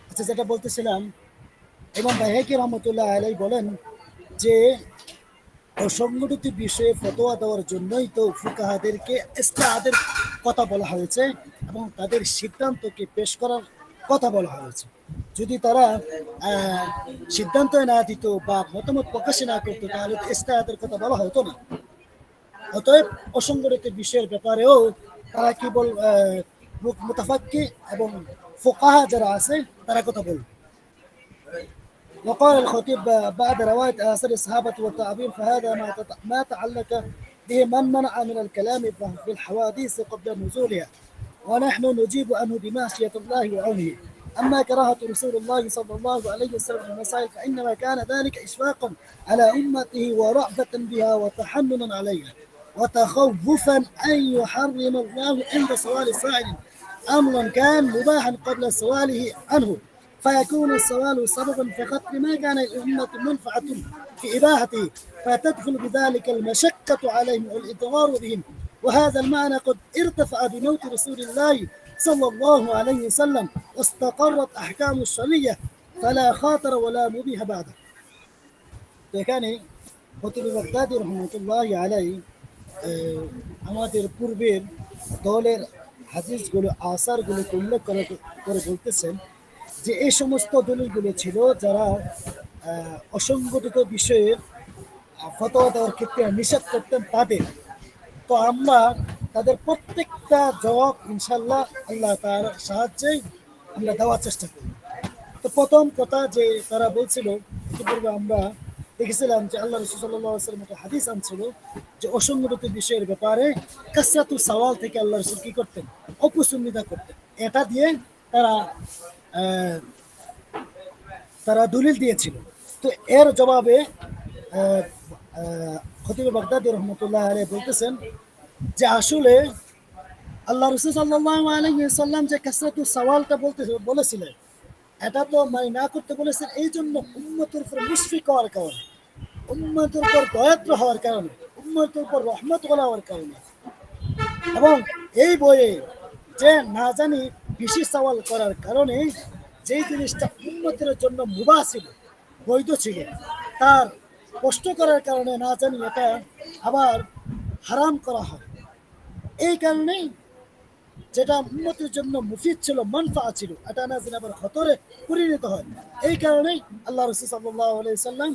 আচ্ছা, যেটা বলতেছিলাম এবং বাহিকি রহমতুল্লাহ আলাইহি বলেন যে অসংগঠিত বিষয়ে ফতোয়া দেওয়ার জন্যই তো ফুকাহাদেরকে ইজতিহাদের কথা বলা হয়েছে এবং তাদের সিদ্ধান্তকে পেশ করার কথা বলা হয়েছে। যদি তারা সিদ্ধান্ত না দিত বা মতামত প্রকাশে না করতো তাহলে ইজতিহাদের কথা বলা হতো না। অতএব অসংগঠিত বিষয়ের ব্যাপারেও তারা কি বল মুতাফাক্কি এবং ফুকাহা যারা আছে তারা কথা বলবে। وقال الخطيب بعد رواية آثار الصحابة والتابعين فهذا ما تعلق به من منع من الكلام في الحوادث قبل نزولها، ونحن نجيب عنه بمعصية الله وعونه. أما كراهة رسول الله صلى الله عليه وسلم المسائل فإنما كان ذلك إشفاقا على أمته ورأفة بها وتحننا عليها وتخوفا أن يحرم الله عند سؤال السائل أمرا كان مباحا قبل سؤاله عنه، فيكون السؤال سببا في خطر ما كان للأمة منفعة في إباحته، فتدخل بذلك المشقة عليهم والإضرار بهم. وهذا المعنى قد ارتفع بموت رسول الله صلى الله عليه وسلم واستقرت أحكام الشريعة فلا خاطر ولا مبيح بعده. كان خطيب بغدادي رحمة الله عليه আমাদের পূর্বের দলের হাদিসগুলো আসারগুলোকে উল্লেখ করে বলতেছেন যে এই সমস্ত দলিলগুলো ছিল যারা অসংগঠিত বিষয়ে ফতোয়া দেওয়ার ক্ষেত্রে নিষেধ করতেন তাদের। তো আমরা তাদের প্রত্যেকটা জবাব ইনশাল্লাহ আল্লাহ তার সাহায্যে আমরা দেওয়ার চেষ্টা করি। তো প্রথম কথা যে তারা বলছিল ইতিপূর্বে আমরা দেখেছিলাম যে আল্লাহ রাসূল সাল্লাল্লাহু আলাইহি ওয়াসাল্লাম একটা হাদিস আনছিল যে অসংগঠিত বিষয়ের ব্যাপারে কাসরাতু সওয়াল থেকে আল্লাহ রাসূল কি করতেন, অপছন্দিতা করতেন। এটা দিয়ে তারা দলিল দিয়েছিল। তো এর জবাবে খতিব বাগদাদী রহমতুল্লাহ আলাইহি বলতেছেন যে আসলে আল্লাহ রাসূল সাল্লাল্লাহু আলাইহি ওয়াসাল্লাম যে কাসরাতু সওয়ালটা বলেছিলেন এটা তো মানে না করতে বলেছেন এই জন্য উম্মতের উপর মুশফিক হওয়ার কারণে, উম্মতের উপর দয়াদ্র হওয়ার কারণে, উম্মতের উপর রহমত হওয়ার কারণে। এবং এই বইয়ে যে না জানি বেশি সওয়াল করার কারণে যেই জিনিসটা উম্মতের জন্য মুবাহ ছিল, বৈধ ছিল, তার কষ্ট করার কারণে না জানি এটা আবার হারাম করা হয়। এই কারণেই যেটা উম্মতের জন্য মুফিদ ছিল, মানফা ছিল, এটা না জানি আবার খতরে পরিণত হয়। এই কারণেই আল্লাহ রাসূল সাল্লাল্লাহু আলাইহি ওয়াসাল্লাম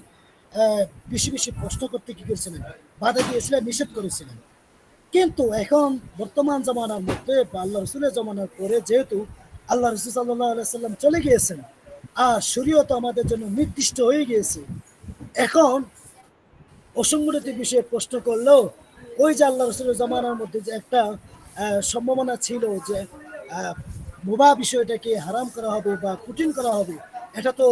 বেশি বেশি প্রশ্ন করতে কি করেছিলেন, বাধা দিয়েছিলেন, নিষেধ করেছিলেন। কিন্তু এখন বর্তমান জামানার মধ্যে বা আল্লাহ রাসূলের জামানার পরে যেহেতু আল্লাহ রাসূল সাল্লাল্লাহু আলাইহি ওয়াসাল্লাম চলে গিয়েছেন আর শরীয়ত আমাদের জন্য নির্দিষ্ট হয়ে গিয়েছে, এখন অসংগঠিত বিষয়ে প্রশ্ন করলেও ওই যে আল্লাহ রাসূলের জামানার মধ্যে যে একটা সম্ভাবনা ছিল যে মুবাহ বিষয়টাকে হারাম করা হবে বা কঠিন করা হবে, এটা তো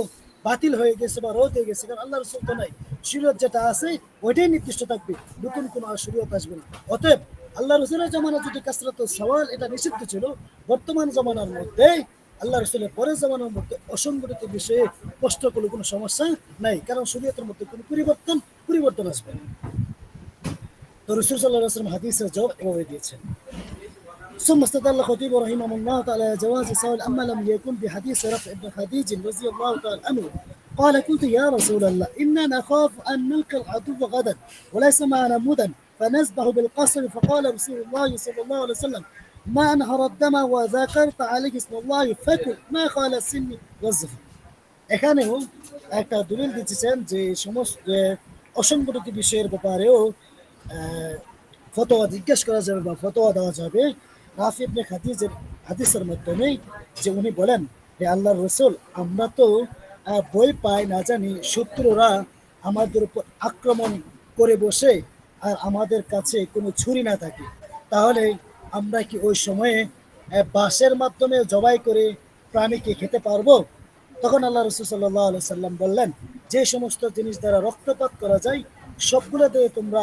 বাতিল হয়ে গেছে বা রদ হয়ে গেছে। কারণ আল্লাহ রাসূল তো নাই, শরীয়ত যেটা আছে ওইটাই নির্দিষ্ট থাকবে, নতুন কোনো আর শরীয়ত আসবে না। অতএব আল্লাহ রাসূলের জামানা যদি কাসরাতু সওয়াল এটা নিষিদ্ধ ছিল, বর্তমান জামানার মধ্যে আল্লাহ রাসূলের পরের জামানার মধ্যে অসংগঠিত বিষয়ে প্রশ্ন করলে কোনো সমস্যা নাই, কারণ শরীয়তের মধ্যে কোনো পরিবর্তন আসবে না। তো রাসূল সাল্লাল্লাহু আলাইহি ওয়াসাল্লাম হাদিসের জবাব এভাবে দিয়েছেন। ثم استدل الخطيب رحمه الله تعالى جواز سؤال أما لم يكن بحديث رفع بن خديج رضي الله تعالى عنه قال قلت يا رسول الله إنا نخاف أن نلقى العدو غدا وليس معنا مدن فنزبه بالقصر فقال رسول الله صلى الله عليه وسلم ما أنهر الدم وذكرت عليه اسم الله فكل ما قال السن والزفر এখানেও একটা দলিল দিচ্ছেন যে সমস্ত অসংগঠিত বিষয়ের ব্যাপারেও আহ, ফতোয়া জিজ্ঞেস করা যাবে বা ফতোয়া দেওয়া যাবে রাফি ইবনে খাদিজের হাদিসের মাধ্যমে যে উনি বলেন হে আল্লাহর রসুল আমরা তো ভয় পাই না জানি শত্রুরা আমাদের উপর আক্রমণ করে বসে আর আমাদের কাছে কোনো ছুরি না থাকে তাহলে আমরা কি ওই সময়ে বাঁশের মাধ্যমে জবাই করে প্রাণীকে খেতে পারবো তখন আল্লাহ রসুল সাল্লাহ আলি সাল্লাম বললেন যে সমস্ত জিনিস দ্বারা রক্তপাত করা যায় সবগুলো দিয়ে তোমরা